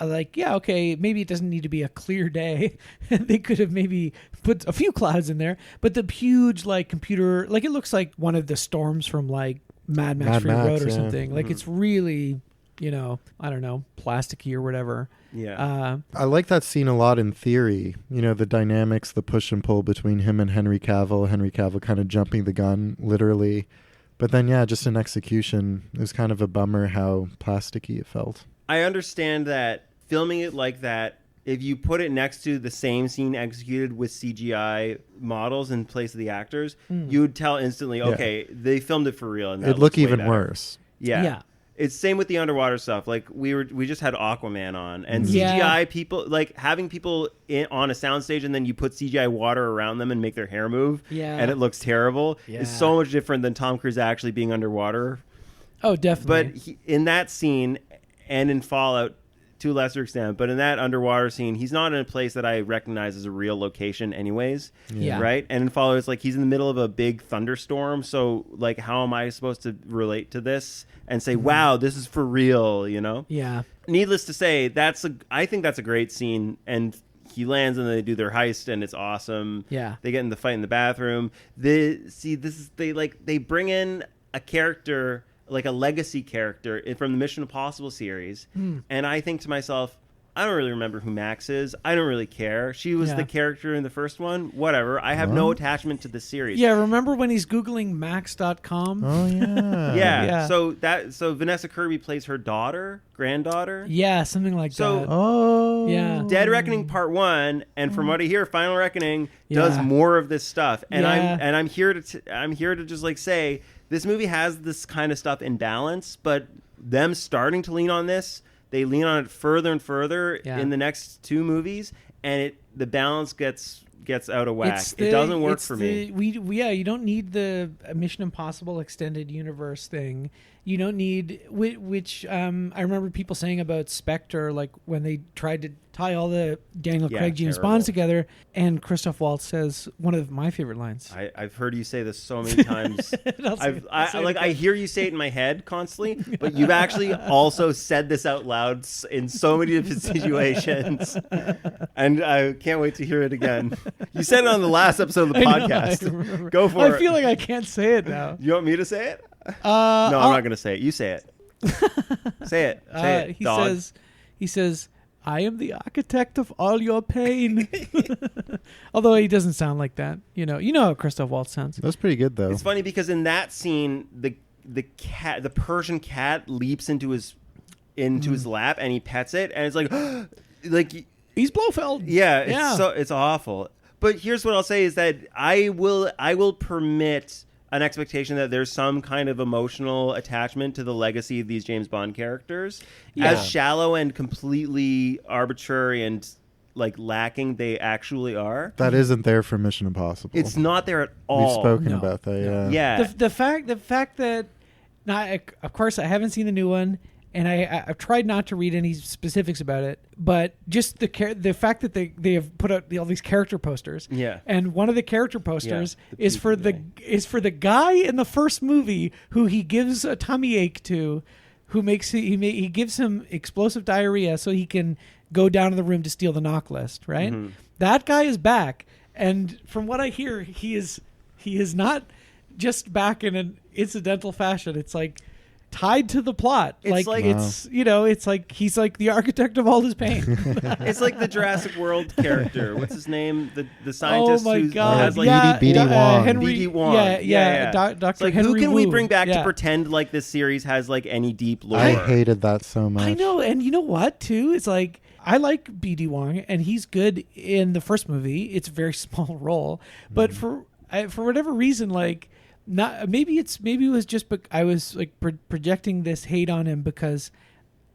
Like, yeah, okay, maybe it doesn't need to be a clear day. They could have maybe put a few clouds in there, but the huge like computer, like it looks like one of the storms from like Mad Max Fury Road or something. Like it's really, I don't know, plasticky or whatever. Yeah. I like that scene a lot in theory. The dynamics, the push and pull between him and Henry Cavill. Henry Cavill kind of jumping the gun, literally. But then, just in execution, it was kind of a bummer how plasticky it felt. I understand that filming it like that, if you put it next to the same scene executed with CGI models in place of the actors, you would tell instantly, okay, they filmed it for real. And it'd look even worse. Yeah. It's same with the underwater stuff. Like we just had Aquaman on, and CGI people, like having people on a soundstage and then you put CGI water around them and make their hair move, and it looks terrible. Is so much different than Tom Cruise actually being underwater. Oh, definitely. But in that scene and in Fallout, to a lesser extent, but in that underwater scene, he's not in a place that I recognize as a real location anyways. Yeah. Right? And in Fallout, it's like he's in the middle of a big thunderstorm, so like how am I supposed to relate to this and say, wow, this is for real, Yeah. Needless to say, I think that's a great scene, and he lands and they do their heist and it's awesome. Yeah. They get in the fight in the bathroom. They bring in a character, like a legacy character from the Mission Impossible series. And I think to myself, I don't really remember who Max is. I don't really care. She was the character in the first one. Whatever. I have no attachment to the series. Yeah, remember when he's Googling Max.com? Oh, yeah. Yeah. So Vanessa Kirby plays her granddaughter. Yeah, something like that. Oh. Yeah. Dead Reckoning Part 1, and from what I hear, Final Reckoning does more of this stuff. And I'm here to just like say, this movie has this kind of stuff in balance, but them starting to lean on this, they lean on it further and further in the next 2 movies, and the balance gets out of whack. It doesn't work for me. You don't need the Mission Impossible extended universe thing. You don't need which I remember people saying about Spectre, like when they tried to tie all the Daniel Yeah, Craig James terrible. Bonds together. And Christoph Waltz says one of my favorite lines. I've heard you say this so many times. I'll say it I again. hear you say it in my head constantly, but you've actually also said this out loud in so many different situations, and I can't wait to hear it again. You said it on the last episode of the I know, I podcast. remember. Go for it. I feel like I can't say it now. You want me to say it? No, I'll- I'm not going to say it. You say it. Say it. Say it, he dog. says, I am the architect of all your pain. Although he doesn't sound like that. You know how Christoph Waltz sounds. That's pretty good though. It's funny because in that scene, the Persian cat leaps into his lap and he pets it, and it's like He's Blofeld. yeah, it's awful. But here's what I'll say is that I will permit an expectation that there's some kind of emotional attachment to the legacy of these James Bond characters. Yeah. As shallow and completely arbitrary and like lacking they actually are. That isn't there for Mission Impossible. It's not there at all. We've spoken No. about that. Yeah. Yeah. The fact that, of course, I haven't seen the new one, and I've tried not to read any specifics about it, but just the fact that they have put out all these character posters. Yeah. And one of the character posters the is for the guy in the first movie who he gives a tummy ache to, who makes he gives him explosive diarrhea so he can go down to the room to steal the knock list. Right. Mhm. That guy is back, and from what I hear, he is not just back in an incidental fashion. It's like tied to the plot. It's like- it's like he's like the architect of all his pain. It's like the Jurassic World character. What's his name? The scientist oh my who god! has like B.D. Wong. Henry, B.D. Wong. Yeah. It's Dr. like Henry who can we Wu. bring back Yeah. to pretend like this series has like any deep lore? I hated that so much. I know, and you know what? Too, it's like I like B.D. Wong, and he's good in the first movie. It's a very small role, but for whatever reason, like. Not maybe it was just I was like projecting this hate on him because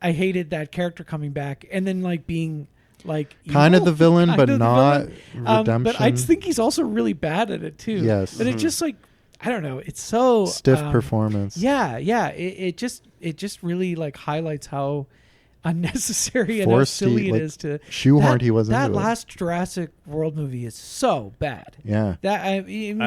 I hated that character coming back and then like being like Kind of evil, the villain, kind but of the not villain. redemption. But I just think he's also really bad at it too. Yes. and it just like I don't know. It's so Stiff performance. Yeah. It just really like highlights how unnecessary and how Forced, silly like, it is to shoehorned he was that into it. last Jurassic World movie is so bad. Yeah. That I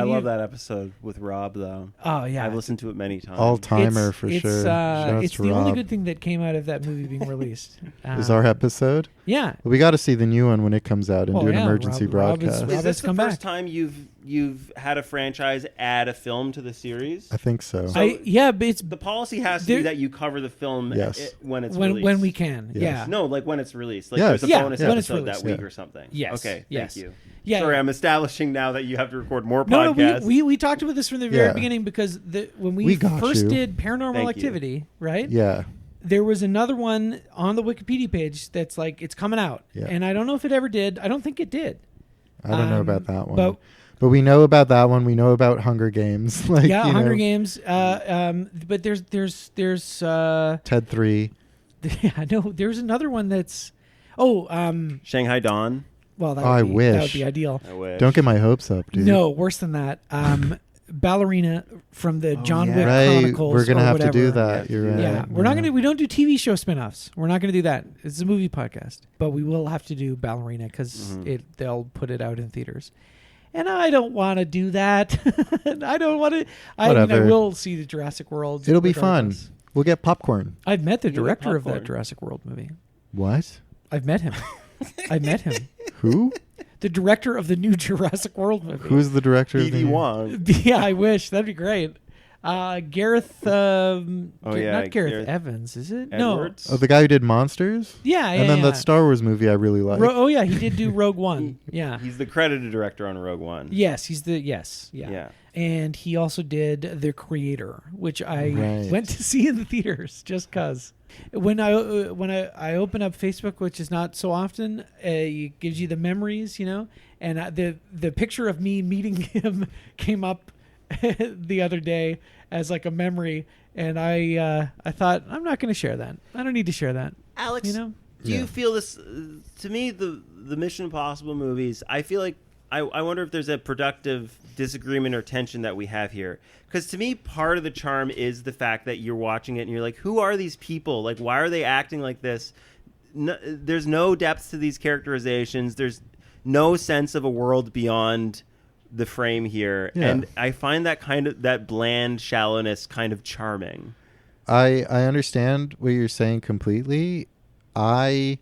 love that episode with Rob though. Oh yeah, I've listened to it many times. All timer for it's, sure. Shouts It's to the only Rob. good thing that came out of that movie being released. Is our episode? Yeah. We got to see the new one when it comes out and Well, do an yeah, emergency Rob is- broadcast. Rob Is has this the come first back. time you've had a franchise add a film to the series? I think so. So- But it's The policy has to There- be that you cover the film Yes. when it's when released. we can. Yes. Yeah. No, like when it's released. Like Yes. there's a Yeah, bonus when it's episode that released. week Yeah. or something. Yes. Okay, Yes. thank you. Yeah. Sorry, I'm establishing now that you have to record more No, podcasts. we talked about this from the very Yeah. beginning because when we We got first you. did Paranormal Thank you. Activity, right? Yeah. There was another one on the Wikipedia page that's like it's coming out, Yeah. and I don't know if it ever did. I don't think it did. I don't know about that one. but- But we know about that one. We know about Hunger Games. Like, Yeah, you Hunger know, Games. But there's Ted 3. yeah, no, there's another one that's Shanghai Dawn. well, that Oh, I would be, wish. that would be ideal. I wish. Don't get my hopes up, dude. No, worse than that. Ballerina from the John yeah. Wick Right. Chronicles. We're going to or have to do whatever. that. You're right. Yeah, we're not gonna. We don't do TV show spinoffs. We're not gonna do that. It's a movie podcast, but we will have to do Ballerina because they'll put it out in theaters, and I don't want to do that. I don't want to. I mean, I Whatever. will see the Jurassic World. It'll be fun. regardless. We'll get popcorn. I've met the You'll get director of that popcorn. Jurassic World movie. What? I've met him. I've met him. Who? The director of the new Jurassic World movie. Who's the director of B.D. the Wong. Yeah, I wish that'd be great. Gareth. yeah, not Gareth Gareth Evans, is it? Edwards? Oh, the guy who did Monsters? No. Yeah, And then that Star Wars movie I really like. Oh yeah, he did do Rogue One. Yeah. He's the credited director on Rogue One. Yes, he's the yes. Yeah. Yeah. And he also did The Creator, which I Right. went to see in the theaters just cause. When I open up Facebook, which is not so often, it gives you the memories, you know. And the picture of me meeting him came up the other day as like a memory, and I thought I'm not going to share that. I don't need to share that. Alex, You know? do you feel this? To me, the Mission Impossible movies, I feel like I wonder if there's a productive disagreement or tension that we have here. Because to me, part of the charm is the fact that you're watching it and you're like, who are these people? Like, why are they acting like this? there's no depth to these characterizations. There's no sense of a world beyond the frame here, and I find that bland shallowness kind of charming. I understand what you're saying completely. I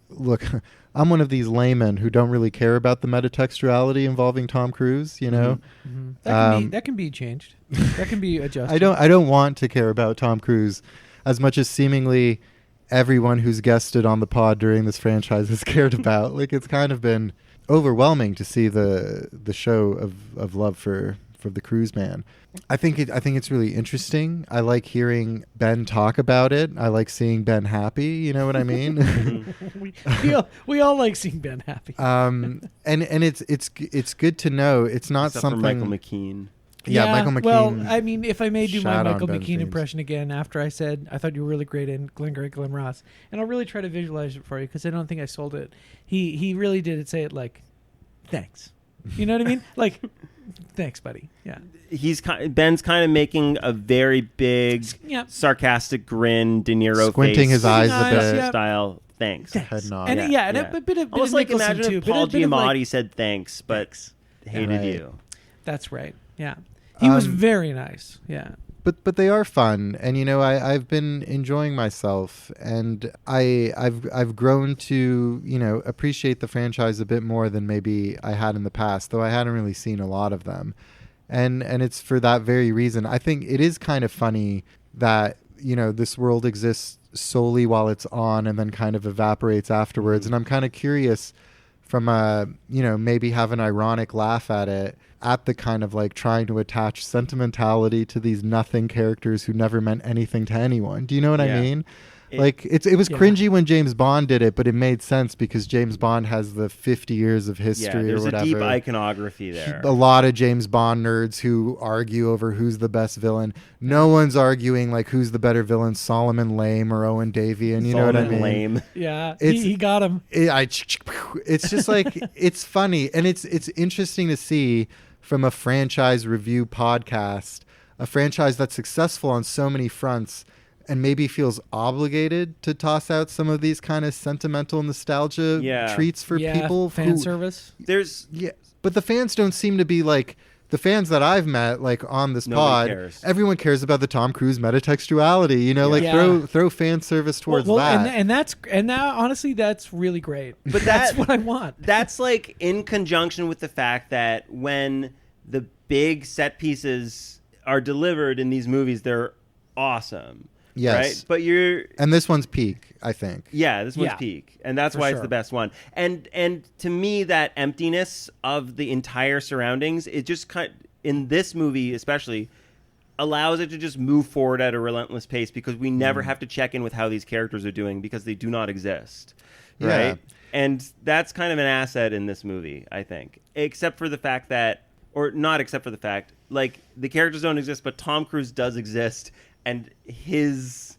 look. I'm one of these laymen who don't really care about the metatextuality involving Tom Cruise. You know, that can be changed. That can be adjusted. I don't want to care about Tom Cruise as much as seemingly everyone who's guested on the pod during this franchise has cared about. Like, it's kind of been overwhelming to see the show of love for the Cruise man. I think it's really interesting. I like hearing Ben talk about it. I like seeing Ben happy. You know what I mean? we all like seeing Ben happy. And it's good to know it's not Except something. for Michael McKean. Yeah, Michael McKean. Well, I mean, if I may do my shat on Michael Ben McKean themes. impression again after I said I thought you were really great in Glenn Gray, Glenn Ross, and I'll really try to visualize it for you because I don't think I sold it. He really did say it like, thanks. You know what I mean? Like, thanks, buddy. Yeah. Ben's kind of making a very big, sarcastic grin, De Niro Squinting face, his eyes a bit. style. Thanks. Head nod. And and a bit of almost like Nicholson imagine too. if Paul Bit of Giamatti like, said thanks, but hated Right. you. That's right. Yeah. He was very nice. Yeah. But they are fun, and you know I've been enjoying myself, and I've grown to appreciate the franchise a bit more than maybe I had in the past, though I hadn't really seen a lot of them, and it's for that very reason. I think it is kind of funny that this world exists solely while it's on and then kind of evaporates afterwards, and I'm kind of curious from maybe have an ironic laugh at it, at the kind of like trying to attach sentimentality to these nothing characters who never meant anything to anyone. Do you know what I mean? It was cringy when James Bond did it, but it made sense because James Bond has the 50 years of history there's or whatever. a deep iconography there. A lot of James Bond nerds who argue over who's the best villain. No one's arguing like who's the better villain, Solomon Lame or Owen Davian. You know what I mean? Lame. Yeah, he got him. It's just like it's funny, and it's interesting to see from a franchise review podcast, a franchise that's successful on so many fronts and maybe feels obligated to toss out some of these kind of sentimental nostalgia treats for people. Fan service. But the fans don't seem to be like the fans that I've met, like on this pod. Cares. Everyone cares about the Tom Cruise metatextuality. Throw fan service towards that. And now honestly, that's really great. But that's what I want. That's like in conjunction with the fact that when the big set pieces are delivered in these movies, they're awesome. Yes. Right? And this one's peak, I think. Yeah, this one's peak. And that's why it's the best one. And to me, that emptiness of the entire surroundings, it just in this movie especially, allows it to just move forward at a relentless pace because we never have to check in with how these characters are doing because they do not exist. Right? Yeah. And that's kind of an asset in this movie, I think. Except for the fact that, or not except for the fact, like the characters don't exist, but Tom Cruise does exist. And his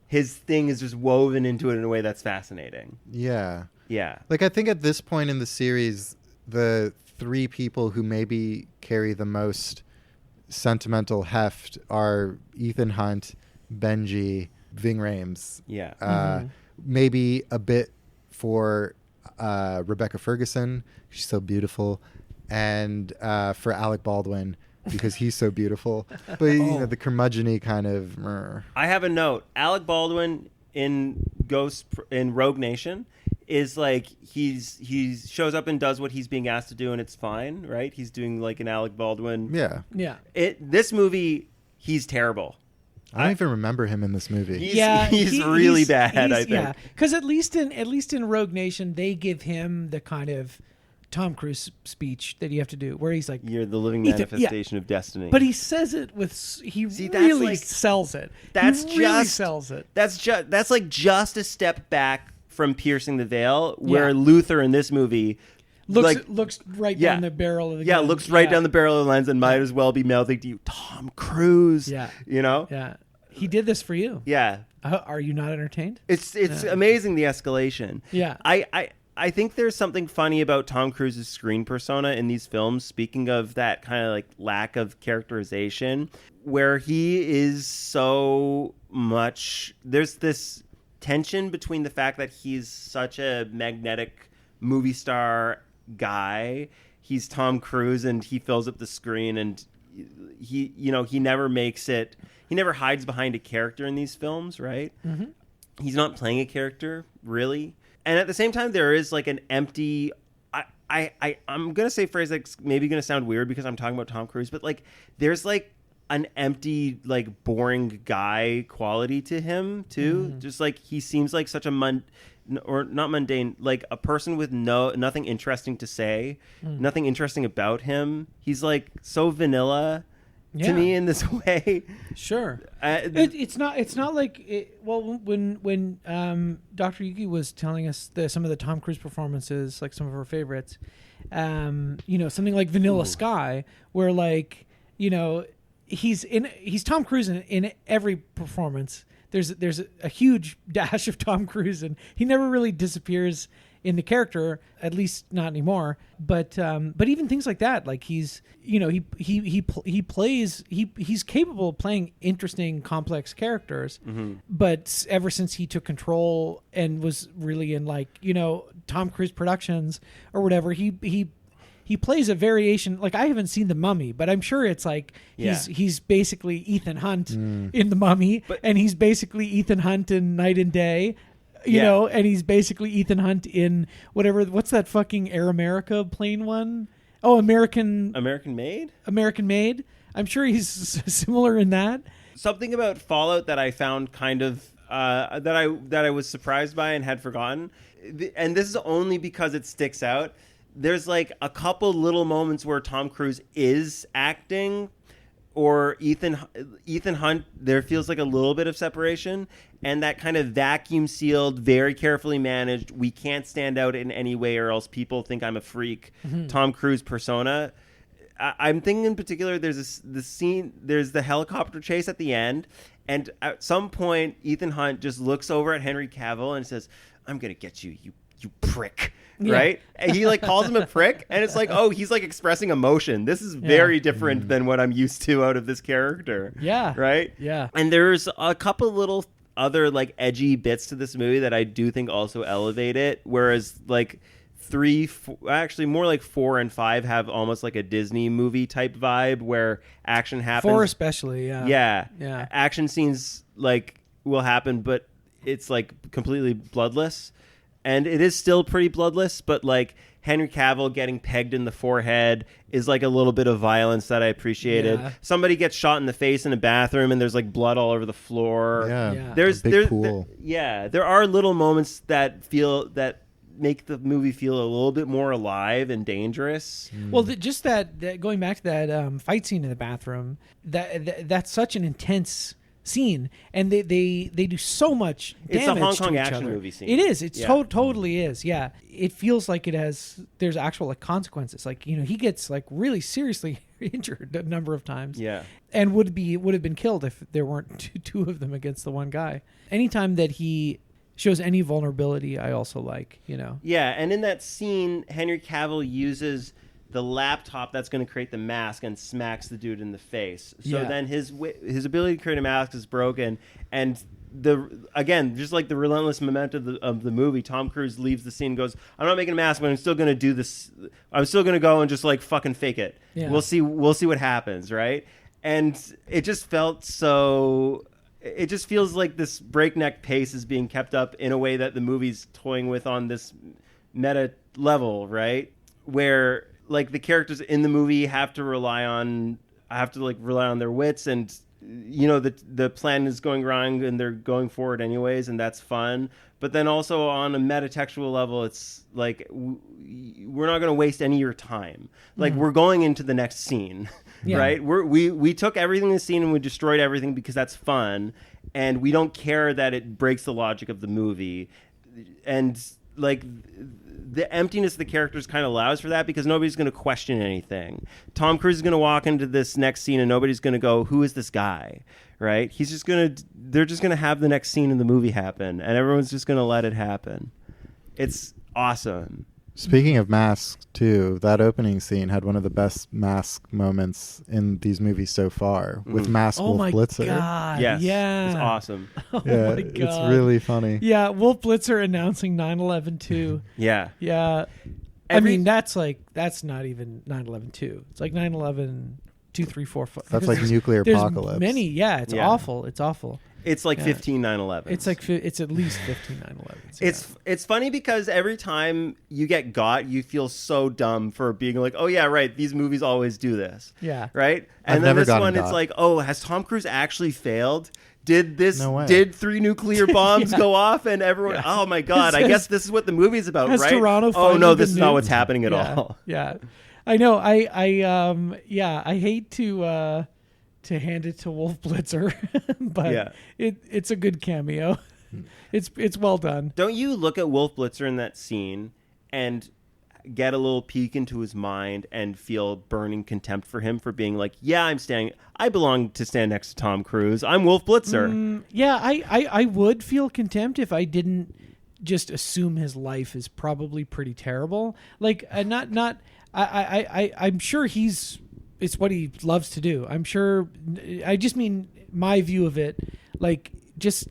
thing is just woven into it in a way that's fascinating. Yeah. Yeah. Like, I think at this point in the series, the three people who maybe carry the most sentimental heft are Ethan Hunt, Benji, Ving Rhames. Yeah. Maybe a bit for Rebecca Ferguson. She's so beautiful. And for Alec Baldwin, because he's so beautiful. But the curmudgeon-y kind of. I have a note. Alec Baldwin in Rogue Nation is like he shows up and does what he's being asked to do, and it's fine, right? He's doing like an Alec Baldwin. Yeah. This movie, he's terrible. I don't even remember him in this movie. He's really bad. I think. Yeah, because at least in Rogue Nation, they give him the kind of Tom Cruise speech that you have to do, where he's like, "You're the living manifestation of destiny." But he says it with really sells it. Sells it. That's like just a step back from Piercing the Veil, where Luther in this movie looks right down the barrel of the gun. Looks right down the barrel of the lens and might as well be mouthing to you, Tom Cruise. Yeah, you know. Yeah, he did this for you. Yeah. Are you not entertained? It's amazing, the escalation. Yeah. I think there's something funny about Tom Cruise's screen persona in these films, speaking of that kind of like lack of characterization, where he is so much, there's this tension between the fact that he's such a magnetic movie star guy. He's Tom Cruise and he fills up the screen, and he never hides behind a character in these films, right? Mm-hmm. He's not playing a character, really. And at the same time, there is like an empty... I'm going to say a phrase that's maybe going to sound weird because I'm talking about Tom Cruise, but like there's like an empty, like boring guy quality to him too. Mm-hmm. Just like he seems like such a or not mundane, like a person with nothing interesting to say, nothing interesting about him. He's like so vanilla to me in this way. Sure. It's not like when Dr. Yuki was telling us some of the Tom Cruise performances, like some of her favorites, something like Vanilla Sky, where like, he's Tom Cruise in every performance. There's a huge dash of Tom Cruise, and he never really disappears in the character, at least not anymore. But even things like that, like he's capable of playing interesting, complex characters. Mm-hmm. But ever since he took control and was really in like Tom Cruise productions or whatever, he plays a variation. Like I haven't seen The Mummy, but I'm sure it's like he's basically Ethan Hunt in The Mummy, and he's basically Ethan Hunt in Night and Day. You know, and he's basically Ethan Hunt in what's that fucking Air America plane one? Oh, American Made? American Made. I'm sure he's similar in that. Something about Fallout that I found kind of that I was surprised by and had forgotten. And this is only because it sticks out. There's like a couple little moments where Tom Cruise is acting, or Ethan Hunt, there feels like a little bit of separation, and that kind of vacuum sealed, very carefully managed, we can't stand out in any way or else people think I'm a freak, Tom Cruise persona. I'm thinking in particular, there's the helicopter chase at the end, and at some point Ethan Hunt just looks over at Henry Cavill and says, "I'm gonna get you, you prick." Yeah. Right? And he like calls him a prick, and it's like, oh, he's like expressing emotion. This is very different than what I'm used to out of this character. Yeah. Right? Yeah. And there's a couple little other like edgy bits to this movie that I do think also elevate it, whereas like more like 4 and 5 have almost like a Disney movie type vibe where action happens. 4 especially, yeah. Action scenes like will happen, but it's like completely bloodless. And it is still pretty bloodless, but like Henry Cavill getting pegged in the forehead is like a little bit of violence that I appreciated. Yeah. Somebody gets shot in the face in a bathroom and there's like blood all over the floor. Yeah. There's pool. There are little moments that make the movie feel a little bit more alive and dangerous. Well, just that going back to that fight scene in the bathroom, that's such an intense scene, and they do so much damage. It's a Hong Kong to each action other. movie scene. It is. It totally is. Yeah, it feels like there's actual like consequences. Like he gets like really seriously injured a number of times. Yeah, and would have been killed if there weren't two of them against the one guy. Anytime that he shows any vulnerability, I also like. Yeah, and in that scene, Henry Cavill uses the laptop that's going to create the mask and smacks the dude in the face. So then his ability to create a mask is broken, and just like the relentless momentum of the movie, Tom Cruise leaves the scene and goes, "I'm not making a mask, but I'm still going to do this. I'm still going to go and just like fucking fake it. Yeah. We'll see what happens, right?" And it just felt so. It just feels like this breakneck pace is being kept up in a way that the movie's toying with on this meta level, right? Where like the characters in the movie have to rely on their wits, and the plan is going wrong and they're going forward anyways, and that's fun. But then also on a metatextual level, it's like we're not going to waste any of your time. Like we're going into the next scene, right? We took everything in the scene and we destroyed everything because that's fun, and we don't care that it breaks the logic of the movie, and like the emptiness of the characters kind of allows for that because nobody's going to question anything. Tom Cruise is going to walk into this next scene and nobody's going to go, "Who is this guy?" Right? They're just going to have the next scene in the movie happen, and everyone's just going to let it happen. It's awesome. Speaking of masks, too, that opening scene had one of the best mask moments in these movies so far with Mask Oh Wolf my Blitzer. god! Yes, Yeah, it's awesome. Oh Yeah, my god, it's really funny. Yeah, Wolf Blitzer announcing 9/11 too. Yeah. Yeah, I mean that's not even 9/11 2. It's like 9/11 2, 3, 4, 5. That's like nuclear There's apocalypse. many. Yeah, it's awful. It's awful. It's like Yeah. 15 9/11. It's like it's at least 15 9/11. It's funny because every time you get got, you feel so dumb for being like, oh yeah, right, these movies always do this. Yeah. Right? I've And then never this gotten one, got. it's like, oh, has Tom Cruise actually failed? No way. Did 3 nuclear bombs Yeah. go off and everyone, Yeah. oh my God, I guess this is what the movie's about, Has right? Toronto Oh finally no, been this is not nuked? what's happening at Yeah. all. Yeah. I know. I hate to hand it to Wolf Blitzer, but Yeah. it's a good cameo. It's well done. Don't you look at Wolf Blitzer in that scene and get a little peek into his mind and feel burning contempt for him for being like, yeah, I belong to stand next to Tom Cruise. I'm Wolf Blitzer. Yeah, I would feel contempt if I didn't just assume his life is probably pretty terrible. Like I'm sure it's what he loves to do. I'm sure. I just mean my view of it. Like, just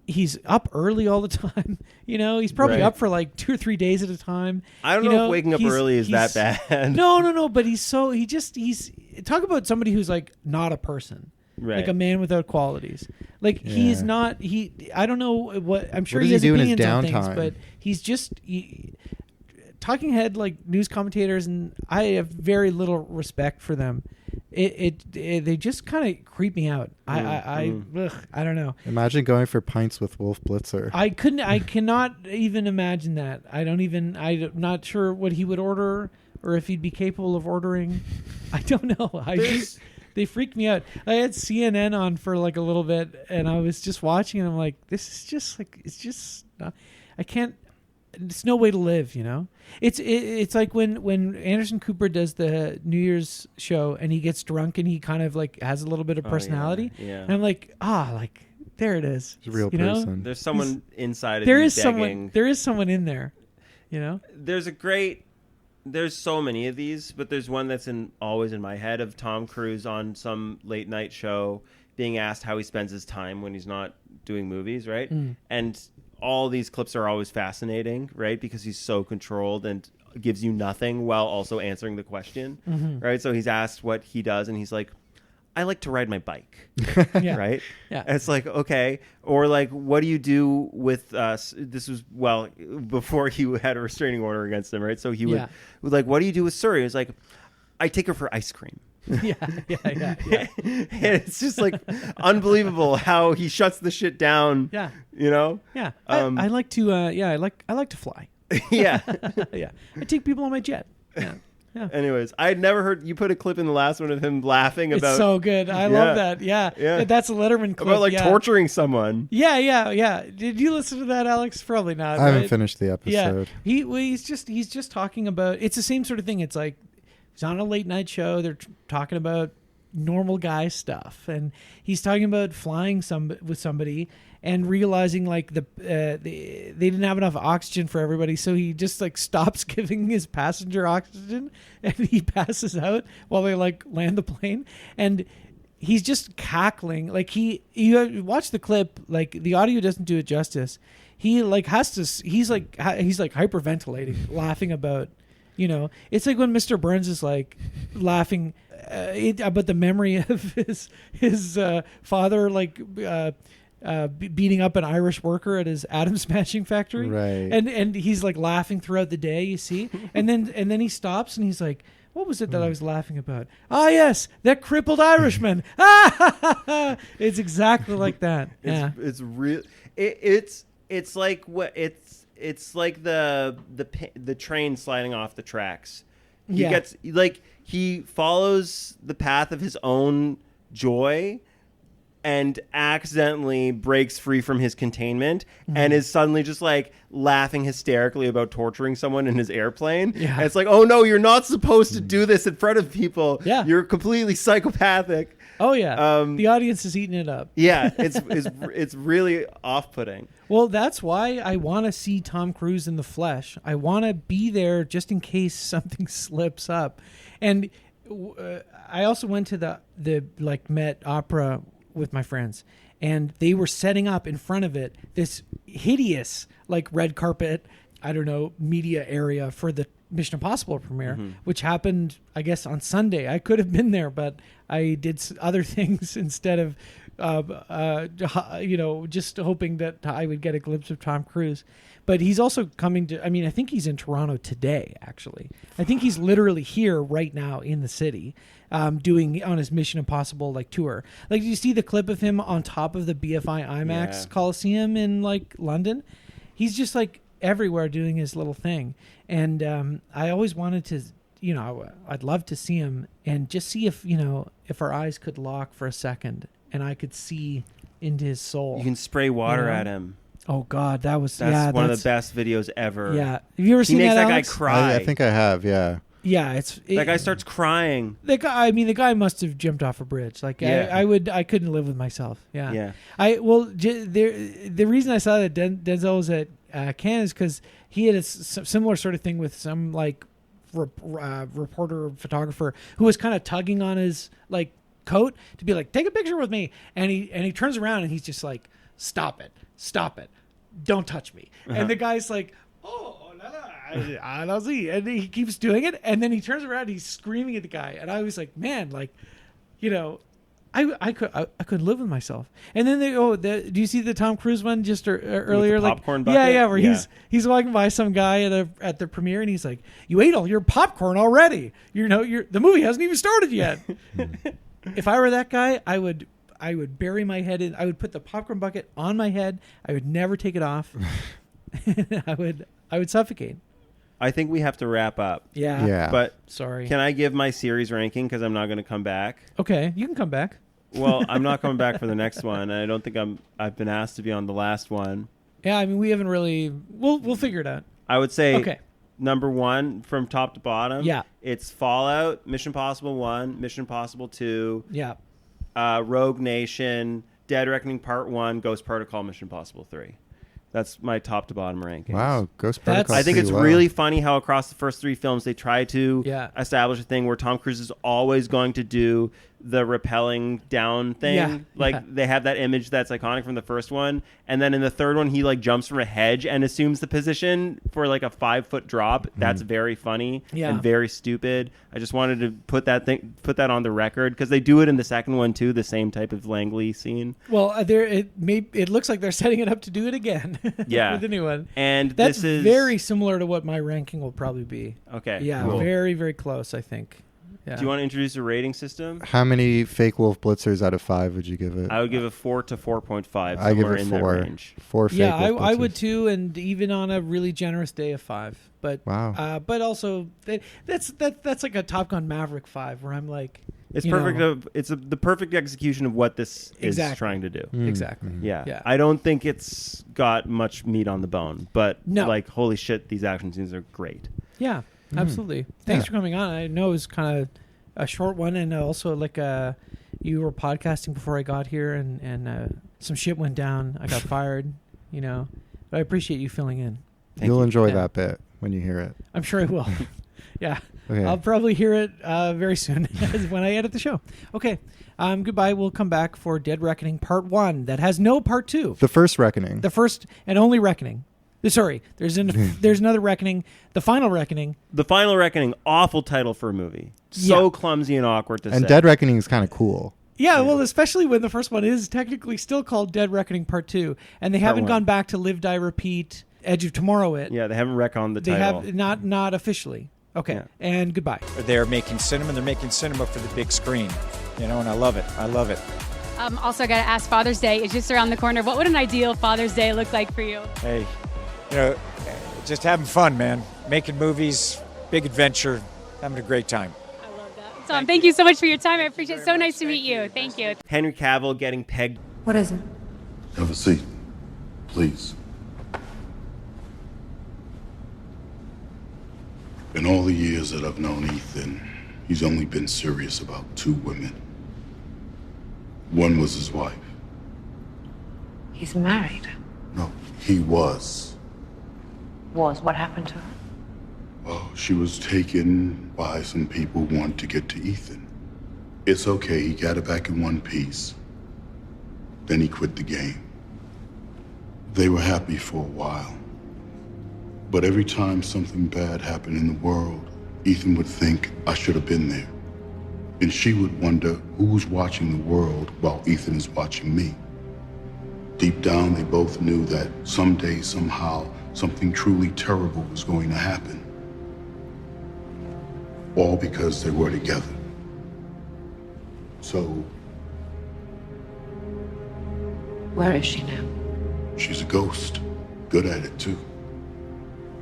he's up early all the time. He's probably Right. up for like 2 or 3 days at a time. I don't know if waking up early is that bad. No. But he's talk about somebody who's like not a person. Right. Like a man without qualities. Like he is not. I don't know what. I'm sure What he does has he do in his opinions on things, downtime? but he's just talking head like news commentators, and I have very little respect for them. They just kind of creep me out. I don't know. Imagine going for pints with Wolf Blitzer. I cannot even imagine that. I'm not sure what he would order or if he'd be capable of ordering. I don't know. They freaked me out. I had CNN on for like a little bit, and I was just watching, and I'm like, this is just like, it's just not, I can't. It's no way to live, It's like when Anderson Cooper does the New Year's show and he gets drunk and he kind of like has a little bit of personality. Yeah. And I'm like, there it is. He's a real person. There's someone inside of There you is begging. there is someone in there, There's so many of these, but there's one that's always in my head of Tom Cruise on some late night show being asked how he spends his time when he's not doing movies, right? And all these clips are always fascinating, right? Because he's so controlled and gives you nothing while also answering the question, right? So he's asked what he does, and he's like, I like to ride my bike, Yeah. right? Yeah. And it's like, okay. Or like, what do you do with this was, before he had a restraining order against him, right? So he would like, what do you do with Surrey? He was like, I take her for ice cream. yeah. And it's just like unbelievable how he shuts the shit down. Yeah. Yeah. I like to I like to fly. Yeah. Yeah. I take people on my jet. Yeah. Yeah. Anyways, I'd never heard you put a clip in the last one of him laughing about It's so good. I love that. Yeah. Yeah. That's a Letterman clip. about like yeah. torturing someone. Yeah. Did you listen to that, Alex? Probably not. I haven't right? finished the episode. Yeah. He's just talking about. It's the same sort of thing. It's like he's on a late night show. They're talking about normal guy stuff, and he's talking about flying with somebody and realizing like they didn't have enough oxygen for everybody, so he just like stops giving his passenger oxygen and he passes out while they like land the plane, and he's just cackling. Like you watch the clip, like the audio doesn't do it justice. He like has to. He's like hyperventilating, laughing about. It's like when Mr. Burns is like laughing about the memory of his father like beating up an Irish worker at his atom smashing factory, Right. And he's like laughing throughout the day, you see, and then he stops and he's like, what was it that I was laughing about? Ah, yes, that crippled Irishman. It's exactly like that. Yeah. It's real. It's like what it's like the train sliding off the tracks. He follows the path of his own joy and accidentally breaks free from his containment and is suddenly just like laughing hysterically about torturing someone in his airplane. Yeah. And it's like, oh no, you're not supposed to do this in front of people. Yeah. You're completely psychopathic. Oh yeah, Um, the audience is eating it up. Yeah, it's really off-putting. Well, that's why I want to see Tom Cruise in the flesh. I want to be there just in case something slips up. And I also went to the like Met Opera with my friends, and they were setting up in front of it this hideous like red carpet, I don't know, media area for the Mission Impossible premiere, which happened, I guess, on Sunday. I could have been there, but I did other things instead of, just hoping that I would get a glimpse of Tom Cruise. But he's also coming to, I think he's in Toronto today, actually. I think he's literally here right now in the city, doing on his Mission Impossible like tour. Like, do you see the clip of him on top of the BFI IMAX Coliseum in like London? He's just like everywhere doing his little thing. And I always wanted to, I'd love to see him and just see if our eyes could lock for a second and I could see into his soul. You can spray water at him. Oh God, that's one of the best videos ever. Yeah, have you ever seen that? He makes that Alex? guy cry. I think I have. Yeah. Yeah, that guy starts crying. The guy must have jumped off a bridge. Like I couldn't live with myself. Yeah. Yeah. The reason I saw that Denzel was at Cannes is because he had a similar sort of thing with some like reporter photographer who was kind of tugging on his like coat to be like, take a picture with me, and he turns around and he's just like, stop it, don't touch me. And the guy's like, oh, I don't see, and he keeps doing it, and then he turns around and he's screaming at the guy, and I was like, man, like, I couldn't live with myself. And then do you see the Tom Cruise one just earlier? With the popcorn bucket? Yeah, where he's walking by some guy at the premiere, and he's like, "You ate all your popcorn already. The movie hasn't even started yet." If I were that guy, I would bury my head in. I would put the popcorn bucket on my head. I would never take it off. I would suffocate. I think we have to wrap up. Yeah. But sorry. Can I give my series ranking because I'm not going to come back? Okay, you can come back. Well, I'm not coming back for the next one, and I don't think I've been asked to be on the last one. Yeah, we haven't really. We'll figure it out. I would say okay. Number one from top to bottom. Yeah. It's Fallout, Mission Impossible 1, Mission Impossible 2. Yeah. Rogue Nation, Dead Reckoning Part 1, Ghost Protocol, Mission Impossible 3. That's my top to bottom rankings. Wow, Ghost Protocol. I think it's really funny how across the first three films they try to establish a thing where Tom Cruise is always going to do the rappelling down thing. They have that image that's iconic from the first one, and then in the third one he like jumps from a hedge and assumes the position for like a 5-foot drop. That's very funny and very stupid. I just wanted to put that on the record because they do it in the second one too, the same type of Langley scene. Well, it looks like they're setting it up to do it again. Yeah, with the new one, and that's this is very similar to what my ranking will probably be. Okay, yeah, cool. Very very close, I think. Yeah. Do you want to introduce a rating system? How many fake wolf blitzers out of 5 would you give it? I would give it 4 to 4.5. I give it in 4. That range. 4 fake wolf blitzers. I would too, and even on a really generous day of 5. But wow. But also that's like a Top Gun Maverick 5, where I'm like, it's perfect. It's the perfect execution of what this is trying to do. Exactly. Yeah. I don't think it's got much meat on the bone, but like, holy shit, these action scenes are great. Yeah. Absolutely. Thanks for coming on. I know it was kind of a short one, and also like you were podcasting before I got here, and some shit went down. I got fired, but I appreciate you filling in. You'll enjoy that bit when you hear it. I'm sure I will. Yeah. Okay. I'll probably hear it very soon when I edit the show. Okay. Goodbye. We'll come back for Dead Reckoning Part 1 that has no Part 2. The first Reckoning. The first and only Reckoning. Sorry, there's another Reckoning. The Final Reckoning. The Final Reckoning, awful title for a movie. So clumsy and awkward to say. And Dead Reckoning is kind of cool. Yeah, well, especially when the first one is technically still called Dead Reckoning Part 2, and they haven't gone back to Live, Die, Repeat, Edge of Tomorrow it. Yeah, they haven't retconned the title. They have not officially. Okay, and goodbye. They're making cinema. They're making cinema for the big screen, and I love it. I love it. Also, got to ask, Father's Day is just around the corner. What would an ideal Father's Day look like for you? Hey, just having fun, man. Making movies, big adventure, having a great time. I love that. Tom, thank you so much for your time. I appreciate it. So nice to meet you. Thank you. Henry Cavill getting pegged. What is it? Have a seat, please. In all the years that I've known Ethan, he's only been serious about 2 women. One was his wife. He's married. No, he was. What happened to her? Well, she was taken by some people who wanted to get to Ethan. It's okay, he got it back in one piece. Then he quit the game. They were happy for a while. But every time something bad happened in the world, Ethan would think, I should have been there. And she would wonder who's watching the world while Ethan is watching me. Deep down, they both knew that someday, somehow, something truly terrible was going to happen. All because they were together. So, Where is she now? she's a ghost. Good at it, too.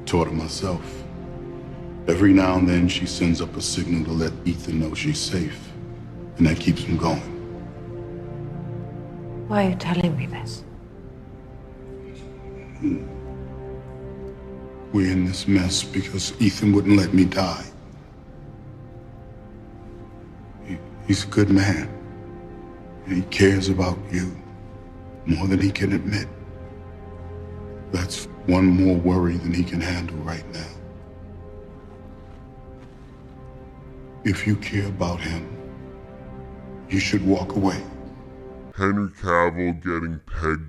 Taught her myself. Every now and then, she sends up a signal to let Ethan know she's safe. And that keeps him going. Why are you telling me this? We're in this mess because Ethan wouldn't let me die. He's a good man. And he cares about you more than he can admit. That's one more worry than he can handle right now. If you care about him, you should walk away. Henry Cavill getting pegged